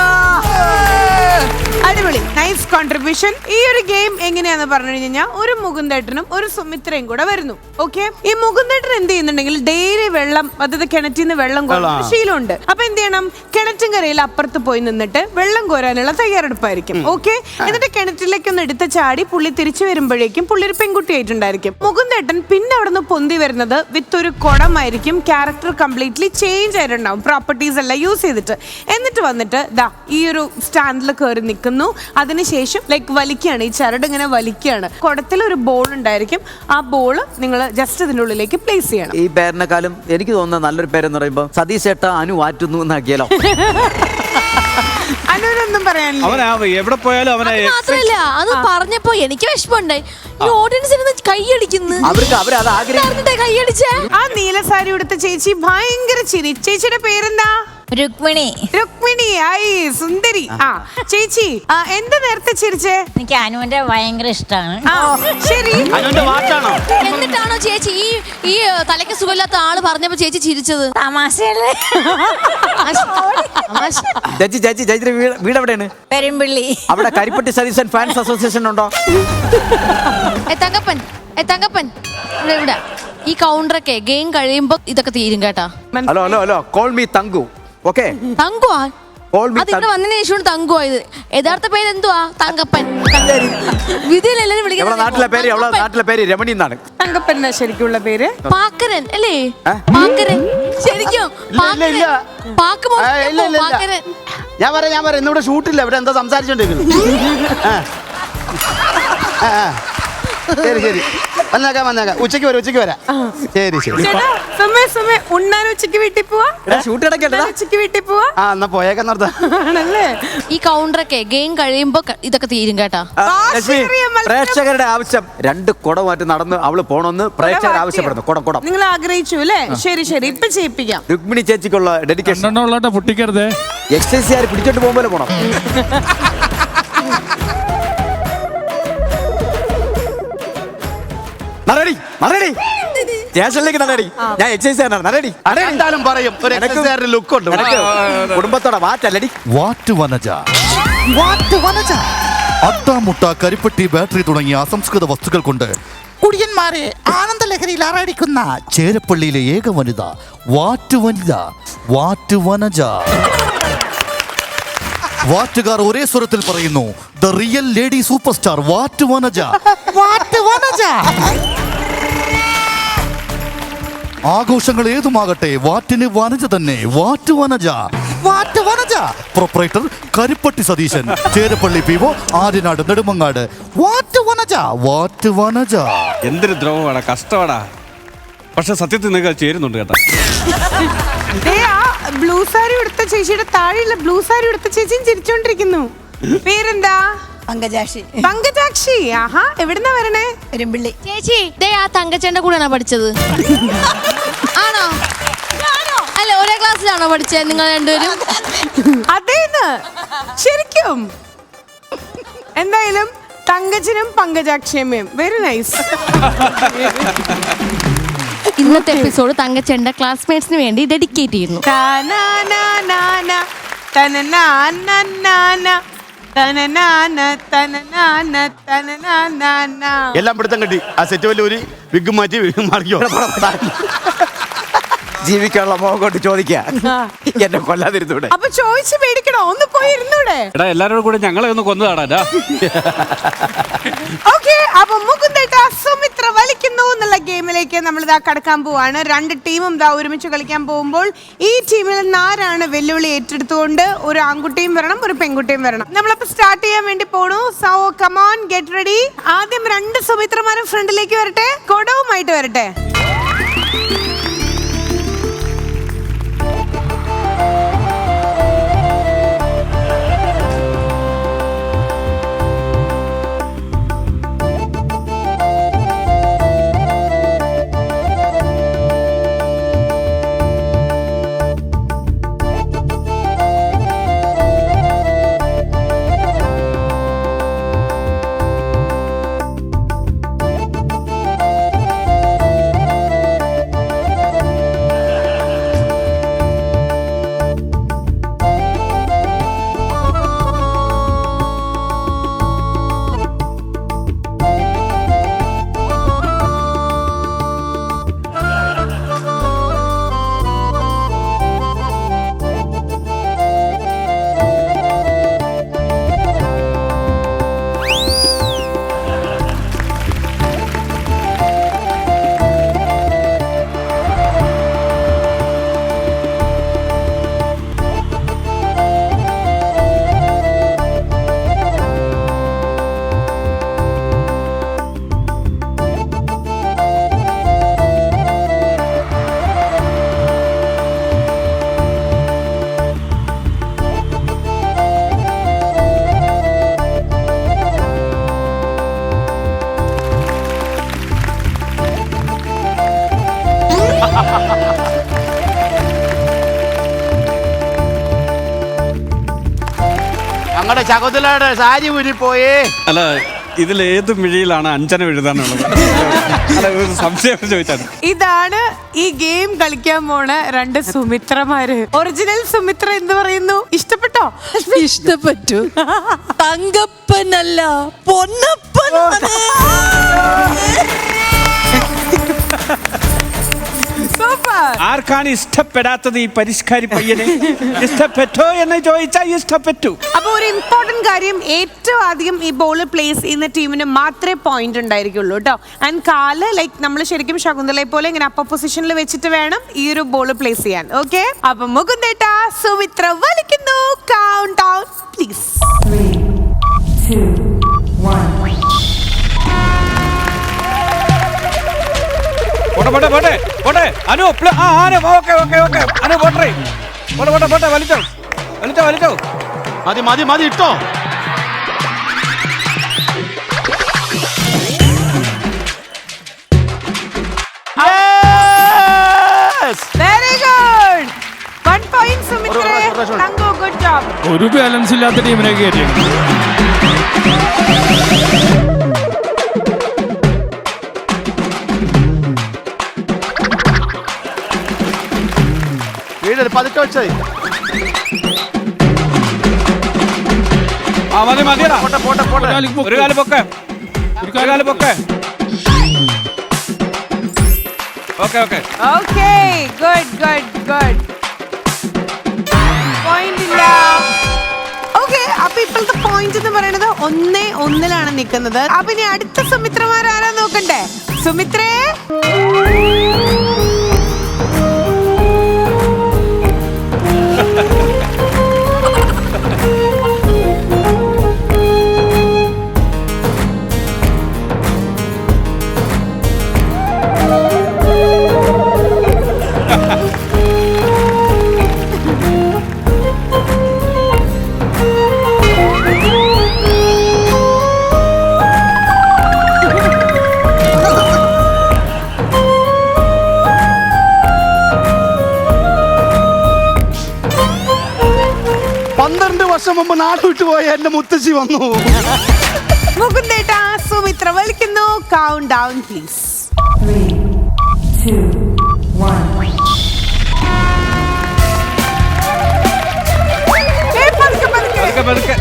അടിപൊളി, നൈസ് കോൺട്രിബ്യൂഷൻ. ഈ ഒരു ഗെയിം എങ്ങനെയാന്ന് പറഞ്ഞു കഴിഞ്ഞാൽ ഒരു മുകുന്ദേട്ടനും ഒരു സുമിത്രയും കൂടെ വരുന്നു. ഓക്കെ, ഈ മുകുന്ദേട്ടൻ എന്ത് ചെയ്യുന്നുണ്ടെങ്കിൽ ഡെയിലി വെള്ളം, അതായത് കിണറ്റിൽ നിന്ന് വെള്ളം കോരുന്ന ശീലമുണ്ട്. അപ്പൊ എന്ത് ചെയ്യണം? കിണറ്റും കരയിൽ അപ്പുറത്ത് പോയി നിന്നിട്ട് വെള്ളം കോരാനുള്ള തയ്യാറെടുപ്പായിരിക്കും. ഓക്കെ, എന്നിട്ട് കിണറ്റിലേക്ക് ഒന്ന് എടുത്ത് ചാടി പുള്ളി തിരിച്ചു വരുമ്പോഴേക്കും പുള്ളി ഒരു പെൺകുട്ടിയായിട്ടുണ്ടായിരിക്കും. മുകുന്ദേട്ടൻ പിന്നെ അവിടെ നിന്ന് പൊന്തി വരുന്നത് വിത്ത് ഒരു കുടമായിരിക്കും. ക്യാരക്ടർ കംപ്ലീറ്റ്ലി ചേഞ്ച് ആയിട്ടുണ്ടാവും, പ്രോപ്പർട്ടീസ് എല്ലാം യൂസ് ചെയ്തിട്ട്. എന്നിട്ട് വന്നിട്ട് ദാ ഈ ഒരു സ്റ്റാൻഡിൽ കയറി നിൽക്കുന്നു. അതിനുശേഷം ലൈക്ക് വലിക്കുകയാണ്, ഈ ചരട് ഇങ്ങനെ വലിക്കുകയാണ്. കുടത്തിൽ ഒരു ബോൾ ഉണ്ടായിരിക്കും. ആ ബോൾ നിങ്ങൾ ജസ്റ്റ് ഇതിന്റെ ഉള്ളിലേക്ക് പ്ലേസ് ചെയ്യണം. ഈ പേരിനെക്കാളും എനിക്ക് തോന്നുന്ന നല്ലൊരു പേരെന്ന് പറയുമ്പോൾ സതീഷ് ഏട്ട അനു ആറ്റുന്നു എന്നാക്കിയാലോ? അനുനൊന്നും പറയാനില്ല. അവനാ എവിടെ പോയാലും അവനെ മാത്രല്ല, അത് പറഞ്ഞപ്പോ എനിക്ക് വിഷമമുണ്ടായി. ഈ ഓഡിയൻസിന് കൈയടിക്കുന്നു. അവരത് ആഗ്രഹിച്ചു കൈയടിച്ചേ. ആ നീല സാരി ഉടുത്ത ചേച്ചി ഭയങ്കര ചിരി. ചേച്ചിയുടെ പേരെന്താ? രുക്മിണി. രുക്മിണി, ആയി സുന്ദരി. ആ ചേച്ചി, എന്താ നേരത്തെ ചിരിച്ചേ? എനിക്ക് അനുവിന്റെ ഭയങ്കര ഇഷ്ടമാണ്. ശരി, എന്നിട്ടാണോ ചേച്ചി ഈ തലയ്ക്ക് സുഖമില്ലാത്ത ആള് പറഞ്ഞപ്പോ ചേച്ചി ചിരിച്ചത്? തമാശയല്ലേ? ചേച്ചി വീട് എവിടെയാണ്? പെരുമ്പിള്ളി. അവിടെ കരിപ്പട്ടി സതീശൻ ഫാൻസ് അസോസിയേഷൻ ഉണ്ടോ? തങ്കപ്പൻ ഇവിടെ ഈ കൗണ്ടറൊക്കെ ഗെയിം കഴിയുമ്പോ ഇതൊക്കെ തീരും കേട്ടാ. Hello call me Thanku. Okay, തങ്കുവാ? അതിവിടെ വന്നതിന് ശേഷമാണ് തങ്കുവായത്. യഥാർത്ഥ പേര് എന്തുവാ? തങ്കപ്പൻ. വിധിയിൽ എല്ലാരും വിളിക്കുന്നത് എവളെ നാട്ടിലെ പേര് രമണി എന്നാണ്. തങ്കപ്പന ശരിക്കുള്ള പേര് പാക്കരൻ അല്ലേ? പാക്കരൻ ശരിക്കും ഇല്ല. പാക്ക് പാക്കരൻ. ഞാൻ പറയാം ഇന്നിവിടെ ഷൂട്ടില്ല, ഇവിടെ എന്താ സംസാരിച്ചോണ്ടിരിക്കുന്നു. ശരി വന്നേക്കാം ഉച്ചയ്ക്ക് വരാം. ശരി ചേട്ടാ സമയം ഉണ്ണാൻ ഉച്ചയ്ക്ക് വീട്ടിൽ പോവാ. ഷൂട്ട് ഇടയ്ക്കല്ല. ഉച്ചയ്ക്ക് വീട്ടിൽ പോവാ. എന്നാ പോയേക്കാൻ നടത്താം. ആണല്ലേ? ഈ കൗണ്ടറൊക്കെ ഗെയിം കഴിയുമ്പോ ഇതൊക്കെ തീരും കേട്ടാ. പ്രേക്ഷകരുടെ ആവശ്യം 2 കുടമായിട്ട് നടന്ന് അവള് പോണമെന്ന് പ്രേക്ഷകർ ആവശ്യപ്പെടുന്നു. കുടം നിങ്ങൾ ആഗ്രഹിച്ചു അല്ലേ? ശരി ഇപ്പൊ ചെയ്യിപ്പിക്കാം. രുക്മിണി ചേച്ചിക്കുള്ള ഡെഡിക്കേഷൻ. ഉള്ളോട്ടെ പൊട്ടിക്കരുതേ. എക്സൈസുകാർ പിടിച്ചോണ്ട് പോകുമ്പോൾ പോണം. സ്റ്റേഷനിലേക്ക് നടടി. ഞാൻ എക്സൈസ് നടടി. എന്തായാലും പറയും ഒരു എക്സസൈസുകാരുടെ ലുക്ക് ഉണ്ട്. കുടുംബത്തോടെ വാറ്റല്ലടി. അട്ടാമുട്ട കരിപ്പെട്ടി ബാറ്ററി തുടങ്ങിയ അസംസ്കൃത വസ്തുക്കൾ കൊണ്ട് കുടിയന്മാരെ ആനന്ദലഹരിയിൽ ആറാടിക്കുന്ന ചേരപ്പള്ളിയിലെ ഏക വനിത വാറ്റുവനജ. വാറ്റുകാർ ഒരേ സ്വരത്തിൽ പറയുന്നു, the real lady super star Vattuvanaja. ആഘോഷങ്ങൾ ഏതുമാകട്ടെ വാറ്റിന് വനജ തന്നെ. വാറ്റുവനജ. Proprietor Karippatti Satheesan, Cherappally PO, Aryanad, Nedumangad. വാറ്റുവനജ. എന്തൊരു ദ്രോഹമാടാ, കഷ്ടമാടാ. പക്ഷെ സത്യത്തിൽ നിങ്ങൾക്ക് ചേരുന്നുണ്ട് കേട്ടോ. ബ്ലൂ സാരി എടുത്ത ചേച്ചിയുടെ താഴെയുള്ള ബ്ലൂ സാരി എടുത്ത ചേച്ചിയും ചിരിച്ചോണ്ടിരിക്കുന്നു. പേരെന്താ? പങ്കജാക്ഷി. ആഹാ, എവിടുന്നാ വരണേ? പെരുമ്പിള്ളി. ചേച്ചി ദേ ആ തങ്കച്ചേന്റെ കൂടെയാണോ പഠിച്ചത്? ആണോ? അല്ല, ഒരേ ക്ലാസ്സിലാണോ പഠിച്ചത് നിങ്ങൾ രണ്ടുപേരും? അതേന്ന് ശരിക്കും. എന്തായാലും തങ്കച്ചനും പങ്കജാക്ഷിയമ്മയും വെരി നൈസ്. ഇന്നത്തെ എപ്പിസോഡ് തങ്കച്ചേന്റെ ക്ലാസ്മേറ്റ്സിന് വേണ്ടി ഡെഡിക്കേറ്റ് ചെയ്യുന്നു. എല്ലാം പിടുത്തം കെട്ടി ആ സെറ്റ് വലിയ ഒരു വിഗ് മാറ്റി മാറിക്കോ. ജീവിക്കാനുള്ള മോഹം കൊണ്ട് ചോദിക്കുക. എന്നെ കൊല്ലാതിരുന്നൂടെ? അപ്പൊ ചോദിച്ചു മേടിക്കണോ? ഒന്ന് പോയി ഇരുന്നൂടെ? എടാ എല്ലാരോടും കൂടെ ഞങ്ങളെ ഒന്ന് കൊന്നതാടാ. ഓക്കെ, അപ്പൊ മുകുന്ദേട്ട സുമിത്ര വലിക്കുന്നു എന്നുള്ള ഗെയിമിലേക്ക് നമ്മൾ ഇതാ കടക്കാൻ പോവാണ്. 2 ടീമും ഇതാ ഒരുമിച്ച് കളിക്കാൻ പോകുമ്പോൾ ഈ ടീമിൽ നിന്ന് ആരാണ് വെല്ലുവിളി ഏറ്റെടുത്തുകൊണ്ട് ഒരു ആൺകുട്ടിയും വരണം, ഒരു പെൺകുട്ടിയും വരണം. നമ്മളപ്പോ സ്റ്റാർട്ട് ചെയ്യാൻ വേണ്ടി പോണു. So come on, get ready. ആദ്യം 2 സുമിത്രമാരും ഫ്രണ്ടിലേക്ക് വരട്ടെ, കൊടവുമായിട്ട് വരട്ടെ. ഞങ്ങളുടെ ചകോത്തിലയുടെ സാരി ഊരിപ്പോയേ. അല്ല, ഇതിൽ ഏത് മിഴിയിലാണ് അഞ്ജന എഴുതാനുള്ളത്? അല്ല, ഒരു സംശയം ചോദിച്ചാണ്. ഇതാണ് ഈ ഗെയിം കളിക്കാൻ പോണ 2 സുമിത്രമാര്. ഒറിജിനൽ സുമിത്ര എന്ത് പറയുന്നു? ഇഷ്ടപ്പെട്ടോ? ഇഷ്ടപ്പെട്ടു. തങ്കപ്പനല്ല, പൊന്നപ്പൻ. സൂപ്പർ. ആർക്കാണ് ഇഷ്ടപ്പെടാത്തത് ഈ പരിഷ്കാരി പയ്യനെ? ഇഷ്ടപ്പെട്ടോ എന്ന് ചോദിച്ചാൽ ഇഷ്ടപ്പെട്ടു. അപ്പൊ ഒരു ഇമ്പോർട്ടന്റ് കാര്യം, ഏറ്റവും ആദ്യം ഈ ബോൾ പ്ലേസ് ചെയ്യുന്ന ടീമിന് മാത്രമേ പോയിന്റ് ഉണ്ടായിരിക്കുള്ളൂ കേട്ടോ. ആൻഡ് കാല് ലൈക്ക് നമ്മൾ ശരിക്കും ശകുന്തളയെ പോലെ ഇങ്ങനെ അപ്പർ പൊസിഷനിൽ വെച്ചിട്ട് വേണം ഈ ഒരു ബോൾ പ്ലേസ് ചെയ്യാൻ. ഓക്കെ, അപ്പൊ മുകുന്ദേട്ട സുമിത്ര വലിക്കുന്നു. Countdown please. 3, 2, 1. പോട്ടെ അനു. അനു പോട്ടെ. വലിച്ചോ. മതി ഇട്ടോ. Very good. 1 point Sumitra. Thank you good job. ഒരു ബാലൻസ് ഇല്ലാത്ത ടീമിനെ കയറ്റി. പതുക്കെ വെച്ചേ. മതിയടാ. ഒരു കാല് പൊക്കെ. Okay good. പോയിന്റ് ഇല്ല. ഓക്കെ, അപ്പൊ ഇപ്പോഴത്തെ പോയിന്റ് എന്ന് പറയുന്നത് 1-1 നിൽക്കുന്നത്. അപ്പൊ ഇനി അടുത്ത സുമിത്രമാരാരാ നോക്കണ്ടേ? സുമിത്രേ, മുമ്പ് നാട് വിട്ടുപോയ എന്റെ മുത്തശ്ശി വന്നു. മുകുന്ദേട്ട സുമിത്ര വലിക്കുന്നു. Countdown please. 3, 2, 1. പതുക്കെ.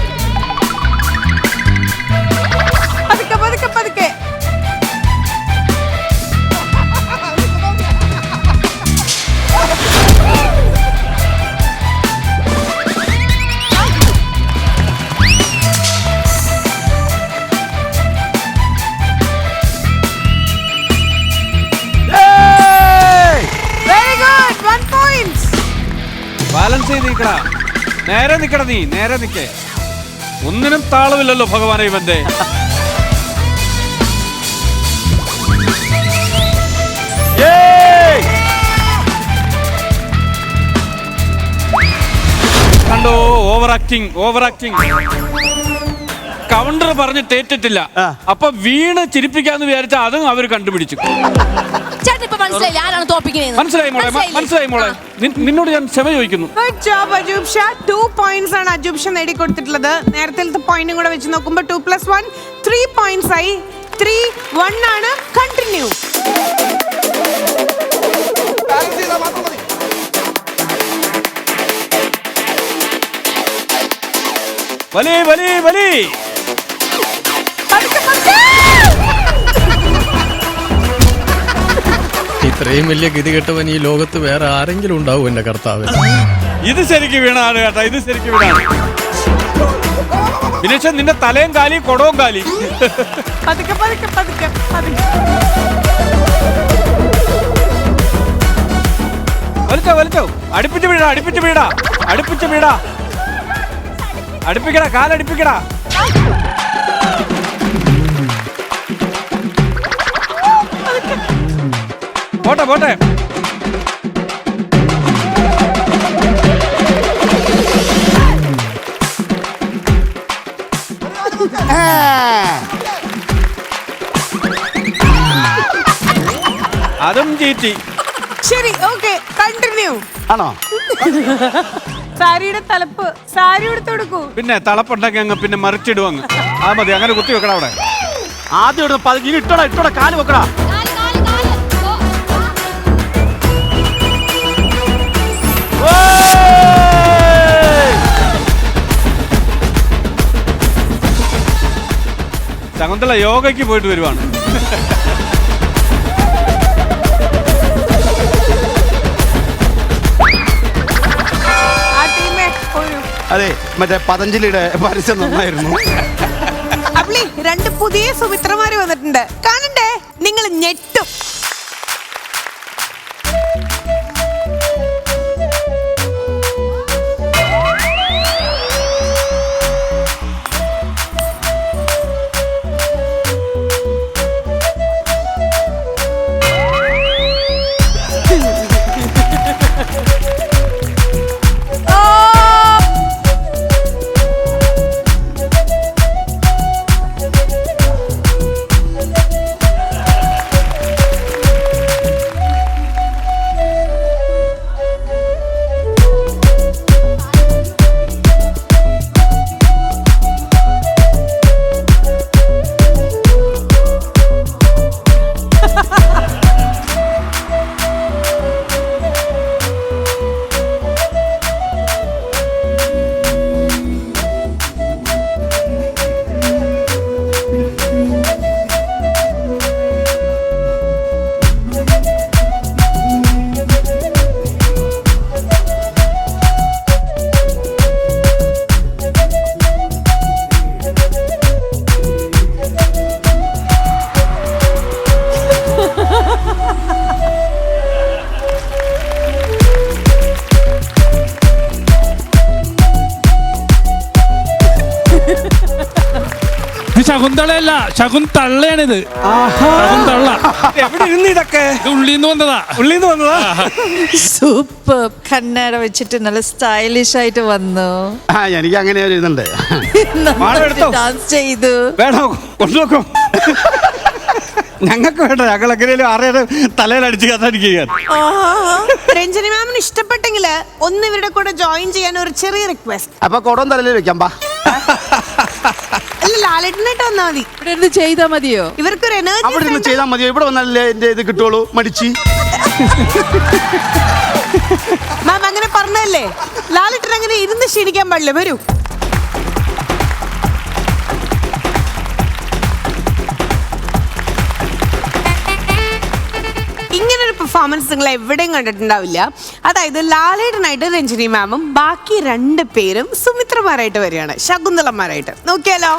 ബാലൻസ് ചെയ്ത് നിൽക്കടാ. നേരെ നിൽക്കട. നീ നേരെ നിൽക്കേ. ഒന്നിനും താളമില്ലല്ലോ ഭഗവാനെ ഇവന്റെ. കണ്ടോ, ഓവർ ആക്ടിങ്. കൗണ്ടർ പറഞ്ഞ് തേറ്റിട്ടില്ല. അപ്പൊ വീണ് ചിരിപ്പിക്കാന്ന് വിചാരിച്ച അതും അവർ കണ്ടുപിടിച്ചു. മനസ്സിലായി മോളെ. നിന്നോട് ഞാൻ ക്ഷമ ചോദിക്കുന്നു. Good job Ajoob Shah. 2 points ആണ് അജൂബ് ഷാ നേടിക്കൊടുത്തിട്ടുള്ളത്. നേരത്തെ പോയിന്റും കൂടെ വെച്ച് നോക്കുമ്പോൾ 2 + 1 3 points ആയി. 3-1 ആണ്. കണ്ടിന്യൂ. വലി. ഇത്രയും വലിയ ഗതികെട്ടവൻ ഈ ലോകത്ത് വേറെ ആരെങ്കിലും ഉണ്ടാവും എന്റെ കർത്താവ്. ഇത് ശരിക്കും വീണാണ് കേട്ടോ. ഇത് ശരിക്കും വീണാണ്. വിനേശ, നിന്റെ തലയും കാലി കൊടവും കാലി. പതുക്കെ. വലിച്ചോ. അടുപ്പിച്ച് വീടാ. അടുപ്പിക്കടാ, കാലടുപ്പിക്കടാ. പോട്ടെ. അതും ചീറ്റി. ശരി, ഓക്കെ, കണ്ടിന്യൂ. ആണോ? സാരിയുടെ തലപ്പ് സാരി എടുത്തു കൊടുക്കൂ. പിന്നെ തളപ്പുണ്ടെങ്കിൽ അങ്ങ് പിന്നെ മറിച്ചിടും അങ്ങ്. ആ മതി, അങ്ങനെ കുത്തി വെക്കടാ അവിടെ. ആദ്യം ഇട്ടോടാ കാല് വെക്കടാ. ശകുന്തള യോഗയ്ക്ക് പോയിട്ട് വരുവാണ്. അതെ മറ്റേ പതഞ്ജലിയുടെ പരസ്യം നന്നായിരുന്നു. അപ്പളി 2 പുതിയ സുമിത്രമാര് വന്നിട്ടുണ്ട്, കാണണ്ടേ? നിങ്ങൾ ഞെട്ടും. ശകുന്തളയല്ല, ശകുന്തള്ളയാണിത്. ശകുന്തള്ള. എവിടെ ഇരുന്ന് ഇതൊക്കെ? ഉള്ളിന്ന് വന്നതാ. ഉള്ളിന്ന് വന്നതാ. സൂപ്പർ. കണ്ണട വെച്ചിട്ട് നല്ല സ്റ്റൈലിഷ് ആയിട്ട് വന്നു. എനിക്ക് അങ്ങനെ ഒരു ഇതുണ്ട്. ഡാൻസ് ചെയ്തു. വേണോ? കൊണ്ടുനോക്കോ? ഞങ്ങൾക്ക് വേണ്ട, ഞങ്ങൾ എങ്ങനെയും ആരെയും തലയിലടിച്ച് കഥടിക്കുക. രഞ്ജനി മാമിന് ഇഷ്ടപ്പെട്ടെങ്കില് ഒന്ന് ഇവരുടെ കൂടെ ജോയിൻ ചെയ്യാൻ ഒരു ചെറിയ റിക്വസ്റ്റ്. അപ്പൊ കൊടം തലയിൽ വെക്കാം. അല്ല, ലാലേട്ടനായിട്ട് വന്നാ മതി. ഇവിടെ ഇരുന്ന് ചെയ്താ മതിയോ? ഇവർക്കൊരു അവിടെ ഇരുന്ന് ചെയ്താൽ മതിയോ? ഇവിടെ വന്നാലല്ലേ എന്റെ ഇത് കിട്ടുള്ളൂ. മടിച്ച് മാം അങ്ങനെ പറഞ്ഞല്ലേ. ലാലേട്ടൻ അങ്ങനെ ഇരുന്ന് ക്ഷീണിക്കാൻ പാടില്ല. വരൂ. ഇങ്ങനൊരു പെർഫോമൻസ് നിങ്ങൾ എവിടെയും കണ്ടിട്ടുണ്ടാവില്ല. അതായത് ലാലേട്ടനായിട്ട് രഞ്ജനി മാമും ബാക്കി 2 പേരും സുമിത്രമാരായിട്ട് വരികയാണ്, ശകുന്തളമാരായിട്ട്. നോക്കിയാലോ?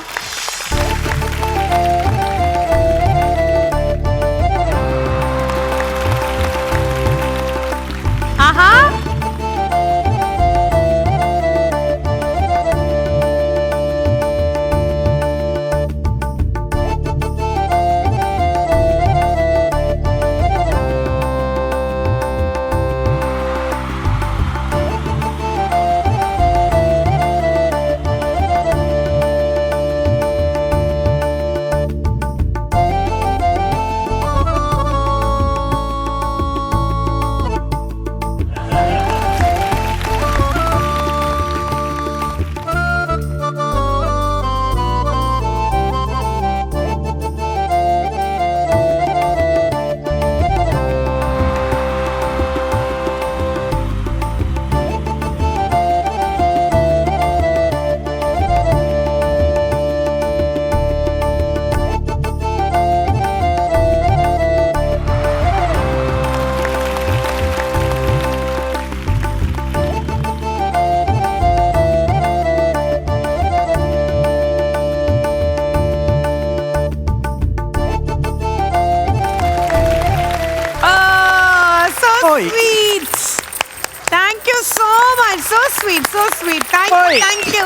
ആഹാ, sweet. Thank you so much. So sweet, so sweet. Thank you.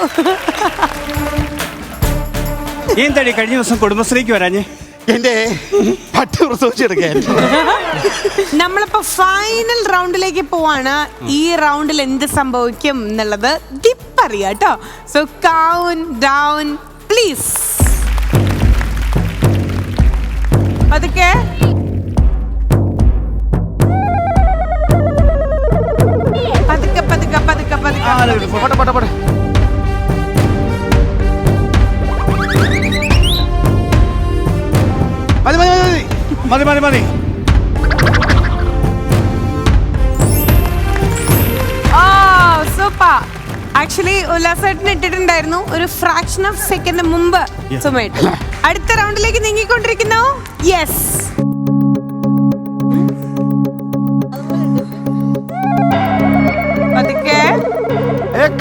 എന്തടി കഴിഞ്ഞ ദിവസം കുടുംബശ്രീക്ക് വരാഞ്ഞേ? എന്റെ പട്ടി പ്രസവിച്ചെടുക്കാൻ. നമ്മളിപ്പോ ഫൈനൽ റൗണ്ടിലേക്ക് പോവാണ്. ഈ റൗണ്ടിൽ എന്ത് സംഭവിക്കും എന്നുള്ളത് ഡിപ്പ് അറിയാം കേട്ടോ. So count down please. അതൊക്കെ പതുക്കെ പതുക്കെ പതുക്കെ പതുക്കെ. മതി മതി മതി മതി. സൂപ്പർ. ആക്ച്വലി ഉല്ലാസേട്ടൻ ഇട്ടിട്ടുണ്ടായിരുന്നു ഒരു ഫ്രാക്ഷൻ ഓഫ് സെക്കൻഡ് മുമ്പ് സുമേട്ട്. അടുത്ത റൗണ്ടിലേക്ക് നീങ്ങിക്കൊണ്ടിരിക്കുന്നു. യെസ്,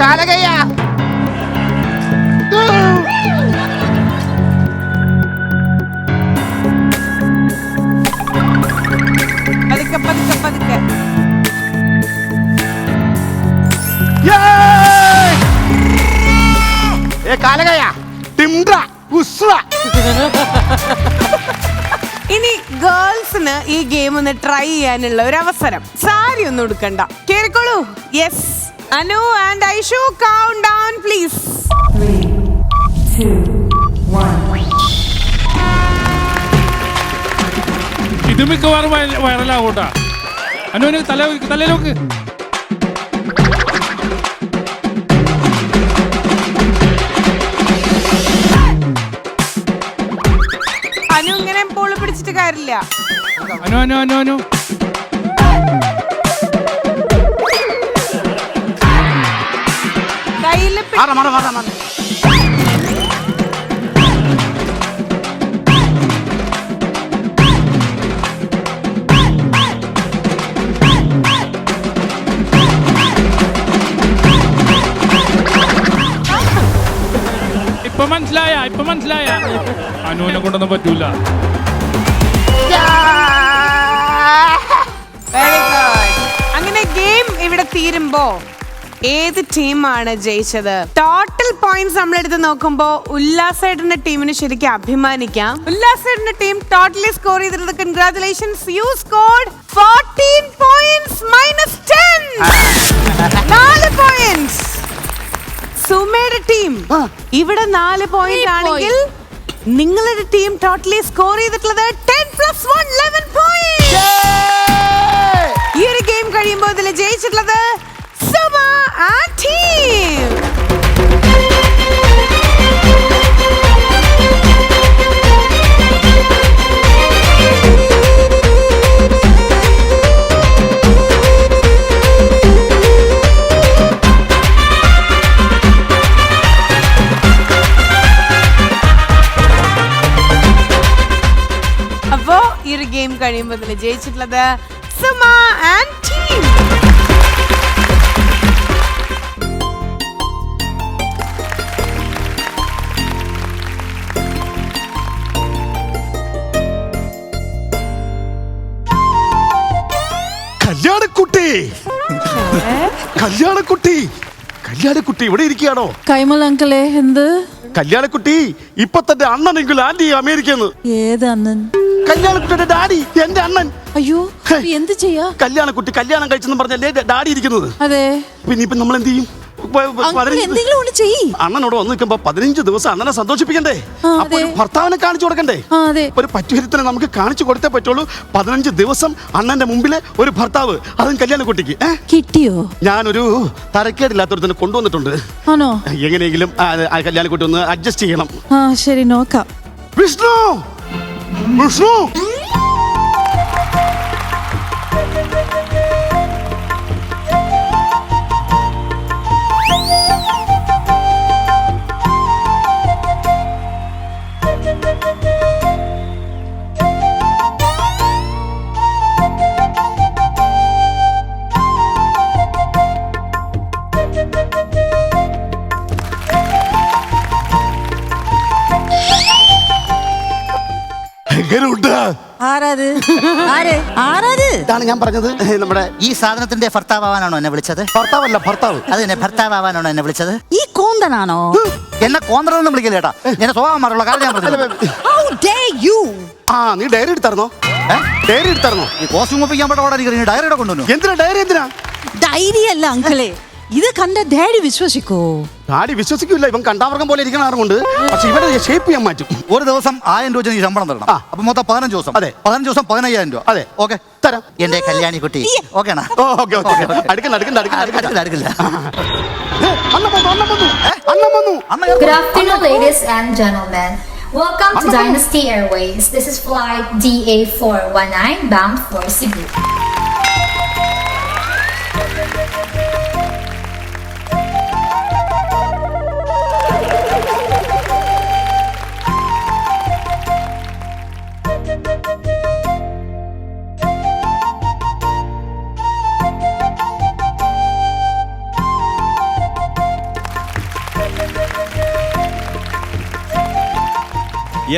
കാലകയ്യ കലകയ ടിംഡ്ര ഉസ്ര. ഇനി ഗേൾസിന് ഈ ഗെയിം ഒന്ന് ട്രൈ ചെയ്യാനുള്ള ഒരു അവസരം. സാരി ഒന്നും എടുക്കണ്ട, കേറിക്കോളൂ. Yes, Anu and Aishu, countdown please. 3, 2, 1. ഇത് മിക്കവാറും വൈറലാകൂട്ടാ. അനുവിന് തലയിലോക്ക്. അനു ഇങ്ങനെ പോള് പിടിച്ചിട്ട് കാര്യമില്ല. അനു അനു അനു അനു കയ്യില് ഇപ്പൊ മനസ്സിലായ അനുവിനെ കൊണ്ടൊന്നും പറ്റൂല. Very good. അങ്ങനെ ഗെയിം ഇവിടെ തീരുമ്പോ ഏത് ടീമാണ് ജയിച്ചത്? ടോട്ടൽ പോയിന്റ്സ് നമ്മൾ എടുത്ത് നോക്കുമ്പോ ഉല്ലാസേട്ടന്റെ ടീമിന് ശരിക്കും അഭിമാനിക്കാം. ഉല്ലാസേട്ടന്റെ ടീം ടോട്ടലി സ്കോർ ചെയ്തിട്ടുള്ളത് congratulations, you scored 14 points minus 10. 4 points. സുമയുടെ ടീം ഇവിടെ 4 പോയിന്റ് ആണെങ്കിൽ നിങ്ങളുടെ ടീം ടോട്ടലി സ്കോർ ചെയ്തിട്ടുള്ളത് 10 + 1 11 പോയിന്റ്. ഈ ഒരു ഗെയിം കഴിയുമ്പോൾ ഇതിൽ ജയിച്ചിട്ടുള്ളത് സുമ ആൻഡ് ടീം. അപ്പോ ഈ ഒരു ഗെയിം കഴിയുമ്പോൾ ഇതിൽ ജയിച്ചിട്ടുള്ളത് സുമ ആൻഡ് ടീം. കല്യാണക്കുട്ടി ഇവിടെ ഇരിക്കുകയാണോ? കൈമൽ അങ്കിളെ, എന്ത്? കല്യാണക്കുട്ടി ഇപ്പൊ തന്നെ അണ്ണനെങ്കിൽ ആന്റി അമേരിക്കന്ന്. ഏത് അണ്ണൻ? കല്യാണക്കുട്ടിയുടെ ഡാഡി, എന്റെ അണ്ണൻ. അയ്യോ, എന്ത് ചെയ്യാ? കല്യാണക്കുട്ടി കല്യാണം കഴിച്ചെന്ന് പറഞ്ഞല്ലേ ഡാഡി ഇരിക്കുന്നത്. അതെ. പിന്നെ ഇപ്പൊ നമ്മൾ എന്ത് ചെയ്യും? അണ്ണനോട് വന്ന് നിൽക്കുമ്പോ 15 ദിവസം അണ്ണനെ സന്തോഷിപ്പിക്കണ്ടേ? അപ്പൊ ഒരു ഭർത്താവിനെ കാണിച്ചു കൊടുക്കണ്ടേ? ഒരു പറ്റുവിധത്തിനെ നമുക്ക് കാണിച്ചു കൊടുത്തേ പറ്റുള്ളൂ. 15 ദിവസം അണ്ണന്റെ മുമ്പില് ഒരു ഭർത്താവ്, അതും കല്യാണക്കുട്ടിക്ക്. കിട്ടിയോ? ഞാനൊരു തരക്കേടില്ലാത്തൊരുത്തന്നെ കൊണ്ടുവന്നിട്ടുണ്ട്. ആണോ? എങ്ങനെയെങ്കിലും കല്യാണക്കുട്ടി ഒന്ന് അഡ്ജസ്റ്റ് ചെയ്യണം. ശരി, നോക്കാം. വിഷ്ണു, വിഷ്ണു, ഇതാണ് ഞാൻ പറഞ്ഞത്. നമ്മുടെ ഈ സാധനത്തിന്റെ ഭർത്താവാനാണോ എന്നെ വിളിച്ചത്? ഭർത്താവല്ല, ഭർത്താവ്. അതെന്നെ ഭർത്താവാനാണോ എന്നെ വിളിച്ചത്? ഈ കോന്തനാണോ? എന്നെ കോന്തറൊന്നും വിളിക്കില്ല കേട്ടാ. എന്നെ സ്വഭാവം മാറുള്ള കാര്യം ഞാൻ പറഞ്ഞു. നീ ഡയറി എടുത്തായിരുന്നോ? ഡയറി എടുത്തായിരുന്നോ? ഈ കോസ്റ്റ്യൂം ഒപ്പിക്കാൻ പറ്റ ഓർഡർ ഡയറിയുടെ കൊണ്ടുവന്നു. എന്തിനാ ഡയറി? എന്തിനാ ഡയറി അല്ല അങ്കിളെ, ഇത് കണ്ട ഡാഡി വിശ്വസിക്കോ? ഡാഡി വിശ്വസിക്കില്ല. ഇവൻ കണ്ടാവർഗം പോലെ ഇരിക്കണ ആറുകൊണ്ട്. പക്ഷെ ഇവരെ ഷേപ്പ് ചെയ്യാൻ മാറ്റും. ഒരു ദിവസം 1000 രൂപ നീ ശമ്പളം തരണം. അപ്പൊ മൊത്തം 15 ദിവസം. അതെ, 15 ദിവസം 15000 രൂപ. അതെ, ഓക്കെ, തരാം. എന്റെ കല്യാണി കുട്ടി ഓക്കെണാ? അടുക്കില്ല. Good afternoon, ladies and gentlemen. Welcome to Dynasty Airways. This is flight DA419 bound for Cebu.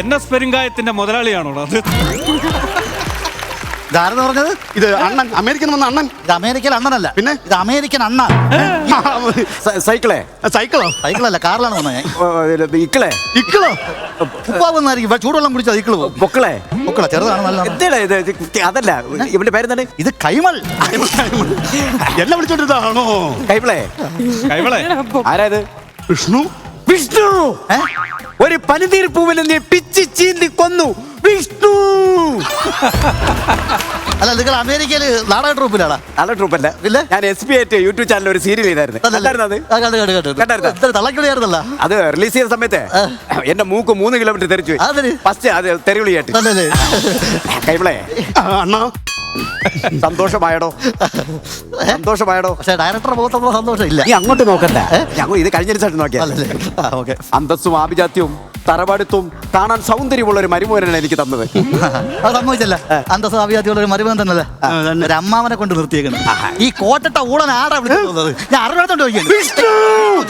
NS പെരുങ്കായത്തിന്റെ മുതലാളിയാണോ അത്? ഇതാരെന്ന് പറഞ്ഞത്? ഇത് അണ്ണൻ, അമേരിക്കൻ വന്ന അണ്ണൻ. ഇത് അമേരിക്കൻ അണ്ണനല്ല, പിന്നെ ഇത് അമേരിക്കൻ അണ്ണ. സൈക്കിളേ? സൈക്കിളോ? സൈക്കിളല്ല, കാറിലാണ് വന്നത് ഞാൻ. ഇക്കളെ? ഇക്കിളോ? ഉപ്പാവുന്നായിരിക്കും, ചൂടുവെള്ളം കുടിച്ചാൽ ഇക്കിള് പോകും. പൊക്കളെ? പൊക്കള ചെറുതാണ്, നല്ല. അതല്ല, ഇവന്റെ പേരെന്താണ്? ഇത് കൈമൾ. എന്നെ വിളിച്ചോണ്ടിരുന്നാണോ? കൈമളെ? കൈമളെ ആരാത്? വിഷ്ണു. വിഷ്ണു ഒരു പനിനീർ പൂവിനെ നീ പിച്ചി ചീന്തി കൊന്നു. വിഷ്ണു അല്ല, നിങ്ങൾ അമേരിക്കയില് നാടക ട്രൂപ്പിലാണോ? നല്ല ട്രൂപ്പല്ല. ഞാൻ SB ആയിട്ട് യൂട്യൂബ് ചാനൽ ഒരു സീരിയൽ ചെയ്തായിരുന്നു. തള്ളക്കിളിയായിരുന്നല്ല. അത് റിലീസ് ചെയ്ത സമയത്ത് എന്റെ മൂക്ക് 3 കിലോമീറ്റർ തെറിച്ചു പോയി. ഫസ്റ്റ് അത് തെറിവിളിയായിട്ട്. കൈമളെ അണ്ണാ, സന്തോഷമായടോ? സന്തോഷമായടോ? പക്ഷെ ഡയറക്ടറെ മുഖത്തുള്ള സന്തോഷമില്ല. നീ അങ്ങോട്ട് നോക്കണ്ട, ഇത് കഴിഞ്ഞ ദിവസമായിട്ട് നോക്കിയാൽ. അന്തസ്സും ആഭിജാത്യവും തറവാടുത്തും കാണാൻ സൗന്ദര്യമുള്ള ഒരു മരുമോനാണ് എനിക്ക് തന്നത്. അത് സംഭവിച്ചല്ല. അന്തസ്സാഭിജാത്യമുള്ള ഒരു മരുമകൻ തന്നല്ലേ? ഒരു അമ്മാവനെ കൊണ്ട് നിർത്തിയേക്കണം. ഈ കോട്ടട്ട ഊളൻ ആടാ വിളിച്ചത്? ഞാൻ അറിയാത്തോണ്ട് ചോദിക്കുന്നു.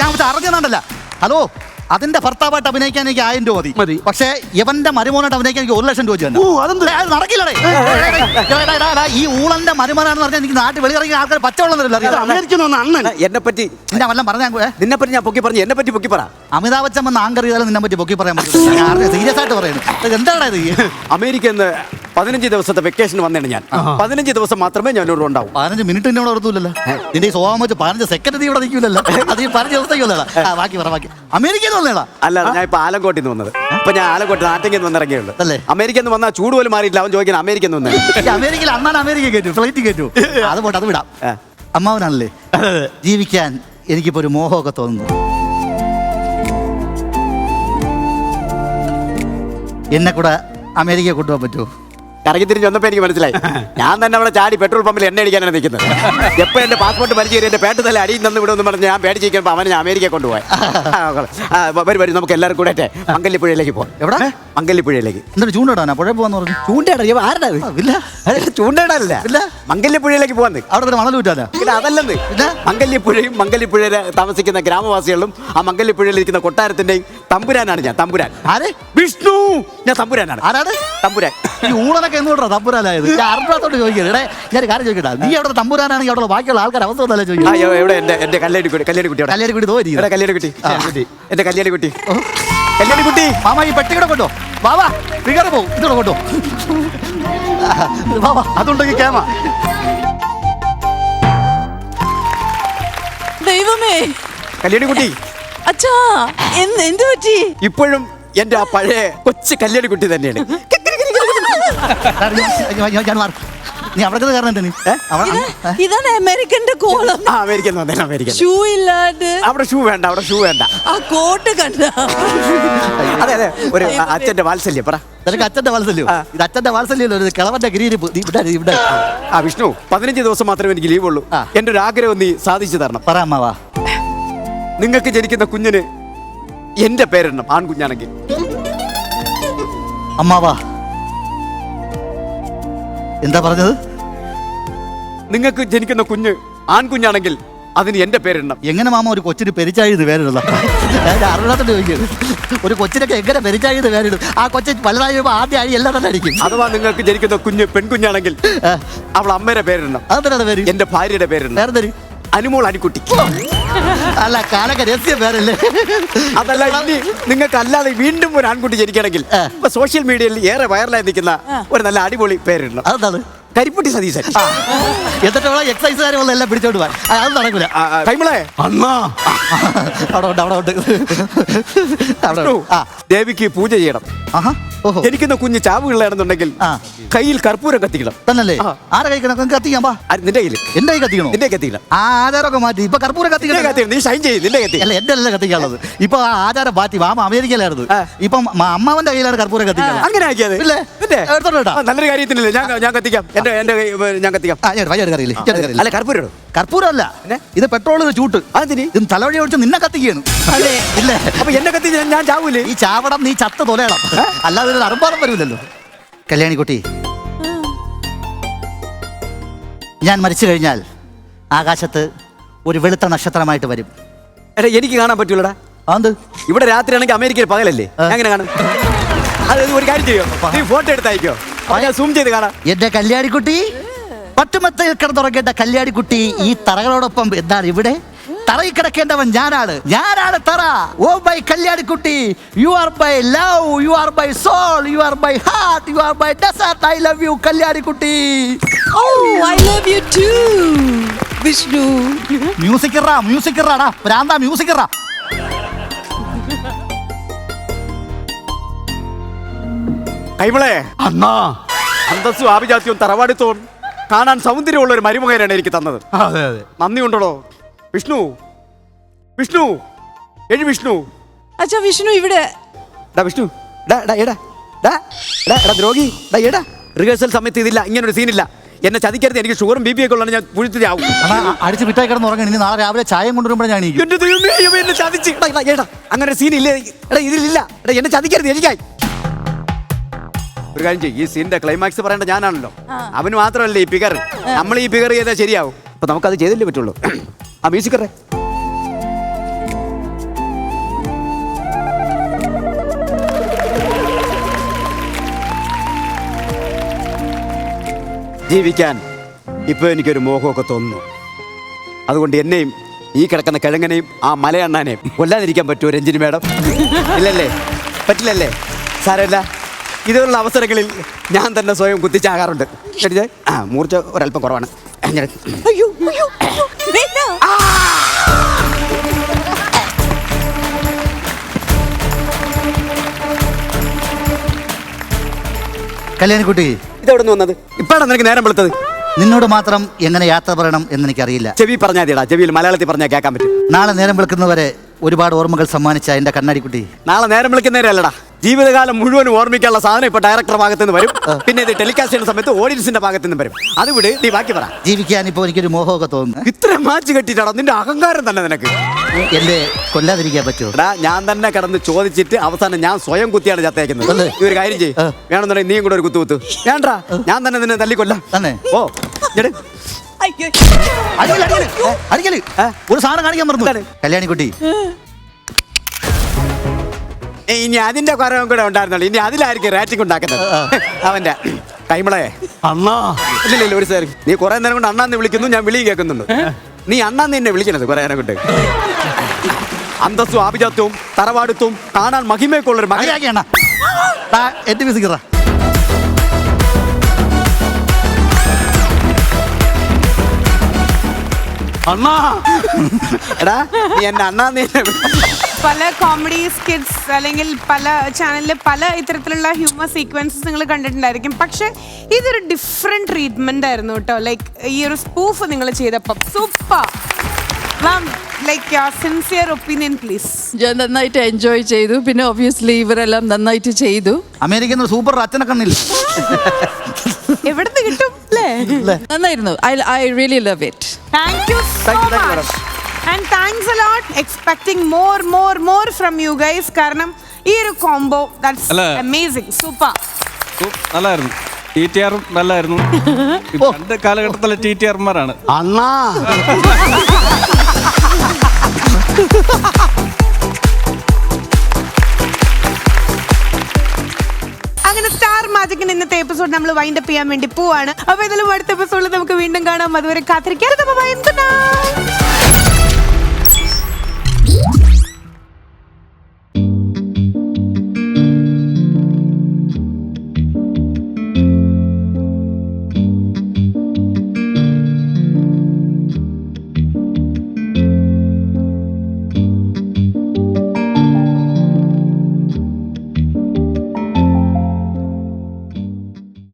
ഞാൻ അറിഞ്ഞതല്ല. ഹലോ, അതിന്റെ ഭർത്താവായിട്ട് അഭിനയിക്കാൻ എനിക്ക് 1000 രൂപ മതി. പക്ഷേ ഇവന്റെ മരുമോനായിട്ട് അഭിനയിക്കാൻ എനിക്ക് 1 ലക്ഷം രൂപ തന്നെ. അത് നടക്കില്ലേ? ഈ ഊളന്റെ മരുമോനാണെന്ന് പറഞ്ഞാൽ എനിക്ക് നാട്ടിൽ വെളിയിറങ്ങി ആൾക്കാർ പച്ചവെള്ളം തരില്ല. അമേരിക്കൻ വന്ന അണ്ണൻ. എന്നെ പറ്റി ഞാൻ വല്ലതും പറഞ്ഞാൽ നിന്നെ പറ്റി ഞാൻ പൊക്കി പറഞ്ഞു. എന്നെ പറ്റി പൊക്കി പറ. അമിതാഭ് ബച്ചൻ വന്ന് ആങ്കർ ചെയ്താലും നിന്നെ പറ്റി പൊക്കി പറയാൻ പറ്റും. സീരിയസ് ആയിട്ട് പറയുന്നത് എന്താണ് ഇത്? അമേരിക്കയിൽ 15 ദിവസത്തെ വെക്കേഷൻ വന്നതാണ് ഞാൻ. 15 ദിവസം മാത്രമേ ഞാൻ ഇവിടെ ഉണ്ടാവും. 15 മിനിറ്റ് ഇവിടെ നിർത്തൂലല്ലോ. നിന്റെ ഈ സ്വഭാവം വെച്ച് 15 സെക്കൻഡ് ഇവിടെ നിൽക്കില്ലല്ലോ. അത് ഈ 15 ദിവസത്തേക്കല്ല. ബാക്കി പറ, ബാക്കി. അമേരിക്കയിൽ വന്നേടാ? അല്ല, ഞാൻ ഇപ്പൊ ആലങ്കോട്ടിൽ നിന്ന് വന്നത്. ഇപ്പൊ ഞാൻ ആലങ്കോട്ട് നാട്ടിൽ നിന്ന് വന്നിറങ്ങിയുള്ളൂ. അമേരിക്കയിൽ നിന്ന് വന്നാൽ ചൂട് പോലും മാറിയില്ല. അവൻ ചോദിക്കാൻ അമേരിക്കയിൽ നിന്ന് വന്നത്. അമേരിക്കയിൽ അണ്ണാൻ അമേരിക്ക കയറ്റു, ഫ്ലൈറ്റ് കയറ്റു. അത് പോട്ടെ, അത് വിടാം. അമ്മാവനാണല്ലേ ജീവിക്കാൻ എനിക്കിപ്പോ ഒരു മോഹമൊക്കെ തോന്നുന്നു. എന്നെ കൂടെ അമേരിക്കയെ കൊണ്ടുപോകാൻ പറ്റുമോ? കറങ്ങി തിരിഞ്ഞ് വന്നപ്പോ എനിക്ക് മനസ്സിലായി. ഞാൻ തന്നെ അവിടെ ചാടി പെട്രോൾ പമ്പിൽ എണ്ണ അടിക്കാനാണ് നിൽക്കുന്നത്. എപ്പോൾ എന്റെ പാസ്പോർട്ട് വലിച്ചു കയറി എന്റെ പേട്ട് തല അടിയിൽ നിന്ന് വിടുമെന്ന് പറഞ്ഞ് ഞാൻ പേടിച്ചിരിക്കുമ്പോൾ അവനെ ഞാൻ അമേരിക്ക കൊണ്ടുപോയി. വരും, നമുക്ക് എല്ലാവരും കൂടെ മംഗല്യപ്പുഴയിലേക്ക് പോകാം. എവിടെ? മംഗല്യപ്പുഴയിലേക്ക്. എന്നിട്ട് ചൂണ്ടയിടാനാ? പുഴ പോകാന്ന് പറഞ്ഞു. ചൂണ്ടയിടാ? ആരുടെ? ഇല്ല, ചൂണ്ടയിടാനില്ല. ഇല്ല, മംഗല്യപ്പുഴയിലേക്ക് പോകാൻ. അവിടെ മണൽ വിട്ടാനാ? ഇല്ല, അതല്ലെന്ന്. മംഗല്യപ്പുഴയും മംഗല്യപ്പുഴയിൽ താമസിക്കുന്ന ഗ്രാമവാസികളും ആ മംഗല്യപ്പുഴയിൽ ഇരിക്കുന്ന കൊട്ടാരത്തിന്റെയും തമ്പുരാനാണ് ഞാൻ. തമ്പുരാൻ. ആരെ? വിഷ്ണു. ഞാൻ തമ്പുരാനാണ്. ആരാണ്? തമ്പുരാൻ. ഈ ഊളനൊക്കെ എന്നോട്ടാ തമ്പുരാനായത്? ഞാൻ അറിഞ്ഞത്തോട്ട് ചോദിക്കട്ടെ. ഞാൻ കാര്യം ചോദിക്കട്ടെ, നീ അവിടെ തമ്പുരാനാണെങ്കിൽ അവിടെ ബാക്കിയുള്ള ആൾക്കാർ അവസ്ഥ ഒന്നല്ലേ ചോദിക്കും? എവിടെ എന്റെ കല്യാണിക്കുട്ടി? കല്യാണിക്കുട്ടി തോന്നിരിക്കും. കല്യാണിക്കുട്ടി, എന്റെ കല്യാണിക്കുട്ടി. കല്യാണിക്കുട്ടി, മാമ ഈ പെട്ടികൂടെ കൊണ്ടോ? ബാബാ ഫിഗർ പോവും, ഇതോടെ കൊണ്ടോ? ബാബാ അതുണ്ടെങ്കിൽ കേമ. ദൈവമേ, കല്യാണിക്കുട്ടി. അച്ഛാ, എന്ത് പറ്റി? ഇപ്പോഴും എന്റെ ആ പഴയ കൊച്ചു കല്യാണിക്കുട്ടി തന്നെയാണ്. നീ അവിടെ കാരണം എന്താ? ഇതാണ് അമേരിക്കന്റെ കോളം. അമേരിക്കൻ വന്നേ. അമേരിക്കൻ ഷൂ ഇല്ലാണ്ട്. അവിടെ ഷൂ വേണ്ട, അവിടെ ഷൂ വേണ്ട. ആ കോട്ട് കണ്ട. അതെ അതെ, ഒരു അച്ഛന്റെ വാത്സല്യം പറ. നിനക്ക് അച്ഛന്റെ വാത്സല്യം? ഇത് അച്ഛന്റെ വാത്സല്യം, ഒരു കിളവന്റെ ഗിരിയിരിപ്പ്. ഇവിടെ വിഷ്ണു, 15 ദിവസം മാത്രമേ എനിക്ക് ലീവ് ഉള്ളൂ. എന്റെ ഒരു ആഗ്രഹം നീ സാധിച്ചു തരണം. പറ അമ്മാവാ. നിങ്ങൾക്ക് ജനിക്കുന്ന കുഞ്ഞിന് എന്റെ പേരിടണം, ആൺകുഞ്ഞാണെങ്കിൽ. അമ്മാവാ എന്താ പറഞ്ഞത്? നിങ്ങൾക്ക് ജനിക്കുന്ന കുഞ്ഞ് ആൺകുഞ്ഞാണെങ്കിൽ അതിന് എന്റെ പേരിടണം. എങ്ങനെ മാമ ഒരു കൊച്ചിന് പെരിച്ചാഴിന്ന് പേരിടുന്ന? അറിയാത്തോണ്ട് ചോദിക്കുന്നത്. ഒരു കൊച്ചിനൊക്കെ എങ്ങനെ പെരിച്ചാഴിന്ന് പേരിടും? ആ കൊച്ചു വലുതായി ആദ്യ അഴി എല്ലാം തന്നെ അടിക്കും. അഥവാ നിങ്ങൾക്ക് ജനിക്കുന്ന കുഞ്ഞ് പെൺകുഞ്ഞാണെങ്കിൽ അവൾ അമ്മയുടെ പേരിടണം. അതെന്താണ് പേര്? എന്റെ ഭാര്യയുടെ പേരിടണം. വേറെ തരും. അനുമോൾ അനിക്കുട്ടി. അല്ല, കാലൊക്കെ രഹസ്യ പേരല്ലേ? അതല്ല, ഇനി നിങ്ങൾക്ക് അല്ലാതെ വീണ്ടും ഒരു ആൺകുട്ടി ജനിക്കണമെങ്കിൽ ഇപ്പൊ സോഷ്യൽ മീഡിയയിൽ ഏറെ വൈറലായി നിൽക്കുന്ന ഒരു നല്ല അടിപൊളി പേരിടണം. അതെന്താണ്? കരിപ്പുട്ടി സതീശൻ. എന്നിട്ട് എക്സസൈസുകാരെല്ലാം എല്ലാം പിടിച്ചോണ്ട് പോവാൻ. അത് നടക്കൂല. കൈമളെ, അണ്ണാ അവിടെ ദേവിക്ക് പൂജ ചെയ്യണം. എനിക്കുന്ന കുഞ്ഞ് ചാവുകളാണെന്നുണ്ടെങ്കിൽ കയ്യിൽ കർപ്പൂരം കത്തിക്കണം. തന്നല്ലേ? ആരെ കൈ കത്തിക്കാൻ? നിന്റെ കയ്യിൽ. എന്റെ കൈ കത്തിക്കണോ? നിന്റെ കത്തിക്കണം. ആ ആചാരമൊക്കെ മാറ്റി ഇപ്പൊ കർപ്പൂരം കത്തിക്കണം. നീ ഷൈൻ ചെയ്യും. നിന്റെ കത്തി. അല്ല, എന്റെ അല്ല കത്തിക്കാനുള്ളത്. ഇപ്പൊ ആ ആചാരം മാറ്റി. മാമ അമേരിക്കയിലായിരുന്നു. ഇപ്പം അമ്മാവന്റെ കയ്യിലാണ് കർപ്പൂരം കത്തിക്കുന്നത്. അങ്ങനെ ആക്കിയത്? നല്ലൊരു കാര്യത്തിനല്ലേ? ഞാൻ കത്തിക്കാം. ഞാൻ കത്തിക്കാം. അല്ല, കർപ്പൂരം. കർപ്പൂരം അല്ല, ഇത് പെട്രോൾ ചൂട്ട്. അതിന് ഇത് തലവഴി ഒഴിച്ച് നിന്നെ കത്തിക്കുകയാണ്. ഇല്ല, അപ്പൊ എന്നെ കത്തി ഞാൻ ചാവൂലേ? ഈ ചാവടം നീ ചത്ത് തൊലയണം, അല്ലാതെ ഒരു അറുമ്പാടം വരില്ലല്ലോ. കല്യാണിക്കുട്ടി, ഞാൻ മരിച്ചു കഴിഞ്ഞാൽ ആകാശത്ത് ഒരു വെളുത്ത നക്ഷത്രമായിട്ട് വരും. എടാ, എനിക്ക് കാണാൻ പറ്റൂലടാ. അത് ഇവിടെ രാത്രി ആണെങ്കിൽ അമേരിക്കയിൽ പകലല്ലേ? എങ്ങനെ കാണും? അത് ഒരു കാര്യം ചെയ്യോ, നീ ഫോട്ടോ എടുത്തയക്കോ. സൂം ചെയ്ത് കാണാം. എന്റെ കല്യാണിക്കുട്ടി, പട്ടുമത്തയിൽ കിടന്നുറങ്ങേണ്ട കല്യാണിക്കുട്ടി ഈ തറകളോടൊപ്പം എന്താണ് ഇവിടെ? തറയിൽ കിടക്കേണ്ടവൻ ഞാനാണ് തറ. Oh my Kalyanikutty, you are my love, you are my soul, you are my heart, you are my dessert. I love you Kalyanikutty. Oh I love you too Vishnu. Music ഇറാടാ പ്രാന്താ, മ്യൂസിക് ഇറാ. കൈമളെ, അണ്ണാ, അന്തസ്സും ആഭിജാത്യവും തറവാടിത്തവും കാണാൻ സൗന്ദര്യമുള്ള ഒരു മരുമകനാണ് എനിക്ക് തന്നത്. അതെ അതെ, നന്ദി ഉണ്ടോ? വിഷ്ണു, വിഷ്ണു, എഴി വിഷ്ണു. അച്ഛാ വിഷ്ണു ഇവിടെ. വിഷ്ണു, ദ്രോഹി, റിഹേഴ്സൽ സമയത്ത് ഇതില്ല, ഇങ്ങനൊരു സീനില്ല. എന്നെ ചതിക്കരുത്, എനിക്ക് ഷുഗറും ബി പി ഒക്കെ ഉള്ളത്, ഞാൻ പുഴുത്തിയാവും. അടിച്ച് വിട്ടായി കിടന്ന് ഉറങ്ങണം. ഇനി നാളെ രാവിലെ ചായം കൊണ്ടുവരുമ്പോൾ ഞാൻ എന്നെ ചതിച്ച്. അങ്ങനെ ഒരു സീനില്ല, ഇതിലില്ല. എന്നെ ചതിക്കരുത്, എനിക്കായി. ഒരു കാര്യം ചെയ്യും, ഈ സീനിന്റെ ക്ലൈമാക്സ് പറയേണ്ട ഞാനാണല്ലോ. അവന് മാത്രമല്ല ഈ ഫിഗർ. നമ്മൾ ഈ ഫിഗർ ചെയ്താൽ ശരിയാവും. അപ്പൊ നമുക്കത് ചെയ്തല്ലേ പറ്റുള്ളൂ. ആ മ്യൂസിക്കറേ, ജീവിക്കാൻ ഇപ്പൊ എനിക്കൊരു മോഹമൊക്കെ തോന്നുന്നു. അതുകൊണ്ട് എന്നെയും ഈ കിടക്കുന്ന കിഴങ്ങനെയും ആ മലയണ്ണാനെയും കൊല്ലാതിരിക്കാൻ പറ്റുമോ രഞ്ജിനി മേഡം? ഇല്ലല്ലേ, പറ്റില്ലല്ലേ? സാരമില്ല, ഇതുപോലുള്ള അവസരങ്ങളിൽ ഞാൻ തന്നെ സ്വയം കുത്തിച്ചാകാറുണ്ട്. മൂർച്ച ഒരല്പം കുറവാണ്. കല്യാണിക്കുട്ടി, ഇതെവിടെ നിന്ന് വന്നത്? ഇപ്പാണ് നിനക്ക് നേരം വെളുത്തത്. നിന്നോട് മാത്രം എങ്ങനെ യാത്ര പറയണം എന്ന് എനിക്കറിയില്ല. ചെവി പറഞ്ഞാൽ മതിയടാ, ചെവിയിൽ മലയാളത്തിൽ പറഞ്ഞാൽ കേൾക്കാൻ പറ്റും. നാളെ നേരം വെളുക്കുന്നവരെ ഒരുപാട് ഓർമ്മകൾ സമ്മാനിച്ച എന്റെ കണ്ണാടിക്കുട്ടി, നാളെ നേരം വിളിക്കുന്നവരല്ലടാ, ജീവിതകാലം മുഴുവൻ ഓർമ്മിക്കാനുള്ള സാധനം ഇപ്പൊ ഡയറക്ടർ ഭാഗത്ത് നിന്ന് വരും. പിന്നെ ഇത് ടെലികാസ്റ്റ് ചെയ്യുന്ന സമയത്ത് ഓഡിയൻസിന്റെ ഭാഗത്ത് നിന്ന് വരും. അത് വിട്, നീ ബാക്കി പറ. ജീവിക്കാൻ ഇപ്പൊ എനിക്കൊരു മോഹമൊക്കെ തോന്നുന്നു. ഇത്ര മാച്ച് കെട്ടിട്ടാണോ നിന്റെ അഹങ്കാരം തന്നെ നിനക്ക്? എന്റെ കൊല്ലാതിരിക്കാൻ പറ്റുമോ? ഞാൻ തന്നെ കിടന്ന് ചോദിച്ചിട്ട് അവസാനം ഞാൻ സ്വയം കുത്തിയാണ് ചത്തേക്കുന്നത്. ഈ ഒരു കാര്യം ചെയ്യും, വേണമെന്നുണ്ടെങ്കിൽ നീയും കൂടെ ഒരു കുത്തു. വേണ്ടാ, ഞാൻ തന്നെ നിന്നെ തല്ലിക്കൊല്ലാം തന്നെ. ഓ ഒരു സാധനം കാണിക്കാൻ പറഞ്ഞു കല്യാണിക്കുട്ടി. ഇനി അതിന്റെ കുറവും കൂടെ ഉണ്ടായിരുന്നുള്ളൂ. ഇനി അതിലായിരിക്കും റേറ്റിംഗ് ഉണ്ടാക്കുന്നത് അവന്റെ. കൈമളെ, അണ്ണാ, ഇല്ല ഒരു സാർ, നീ കുറെ നേരം കൊണ്ട് അണ്ണാന്ന് വിളിക്കുന്നു, ഞാൻ വിളിയും കേൾക്കുന്നുണ്ട്. നീ അണ്ണാന്ന് എന്നെ വിളിക്കണത് കുറെ നേരം കൊണ്ട്. അന്തസ്സും ആഭിജാത്യവും തറവാടുത്തും കാണാൻ മഹിമയൊക്കെ ഉള്ളൊരു മകനാക്കിയാണ് എന്റെ മ്യൂസിക്. അണ്ണാ, എടാ നീ എന്നെ അണ്ണാന്ന് പല കോമഡി സ്കിറ്റ്സ് അല്ലെങ്കിൽ പല ചാനലിൽ പല ഇത്തരത്തിലുള്ള ഹ്യൂമർ സീക്വൻസസ് നിങ്ങൾ കണ്ടിട്ടുണ്ടായിരിക്കും. പക്ഷെ ഇതൊരു ഡിഫറെന്റ് ട്രീറ്റ്മെന്റ് ആയിരുന്നു കേട്ടോ. ലൈക്ക് ഈ ഒരു സ്പൂഫ് നിങ്ങൾ ചെയ്തപ്പം super. Like your sincere opinion please. ഞാൻ നന്നായിട്ട് എൻജോയ് ചെയ്തു. പിന്നെ ഒബ്വിയസ്ലി ഇവരെല്ലാം നന്നായിട്ട് ചെയ്തു. അമേരിക്കൻ സൂപ്പർ അച്ഛനെ കണ്ണില്ല, എവിടുന്ന് കിട്ടും അല്ലേ? നന്നായിരുന്നു. I really love it. Thank you so much. And thanks a lot. Expecting more from you guys. കാരണം ഈ ഒരു കോംബോ that's amazing. Super. നല്ലായിരുന്നു. TTR നല്ലായിരുന്നു. രണ്ട് കാലഘട്ടത്തിലെ TTR-മാരാണ്. അണ്ണാ, അങ്ങനെ സ്റ്റാർ മാജിക്കിന്റെ ഇന്നത്തെ എപ്പിസോഡ് നമ്മൾ വൈൻഡ് അപ്പ് ചെയ്യാൻ വേണ്ടി പോവാണ്. അപ്പൊ ഇതിലും അടുത്ത എപ്പിസോഡിൽ നമുക്ക് വീണ്ടും കാണാം. അതുവരെ കാത്തിരിക്കാൻ.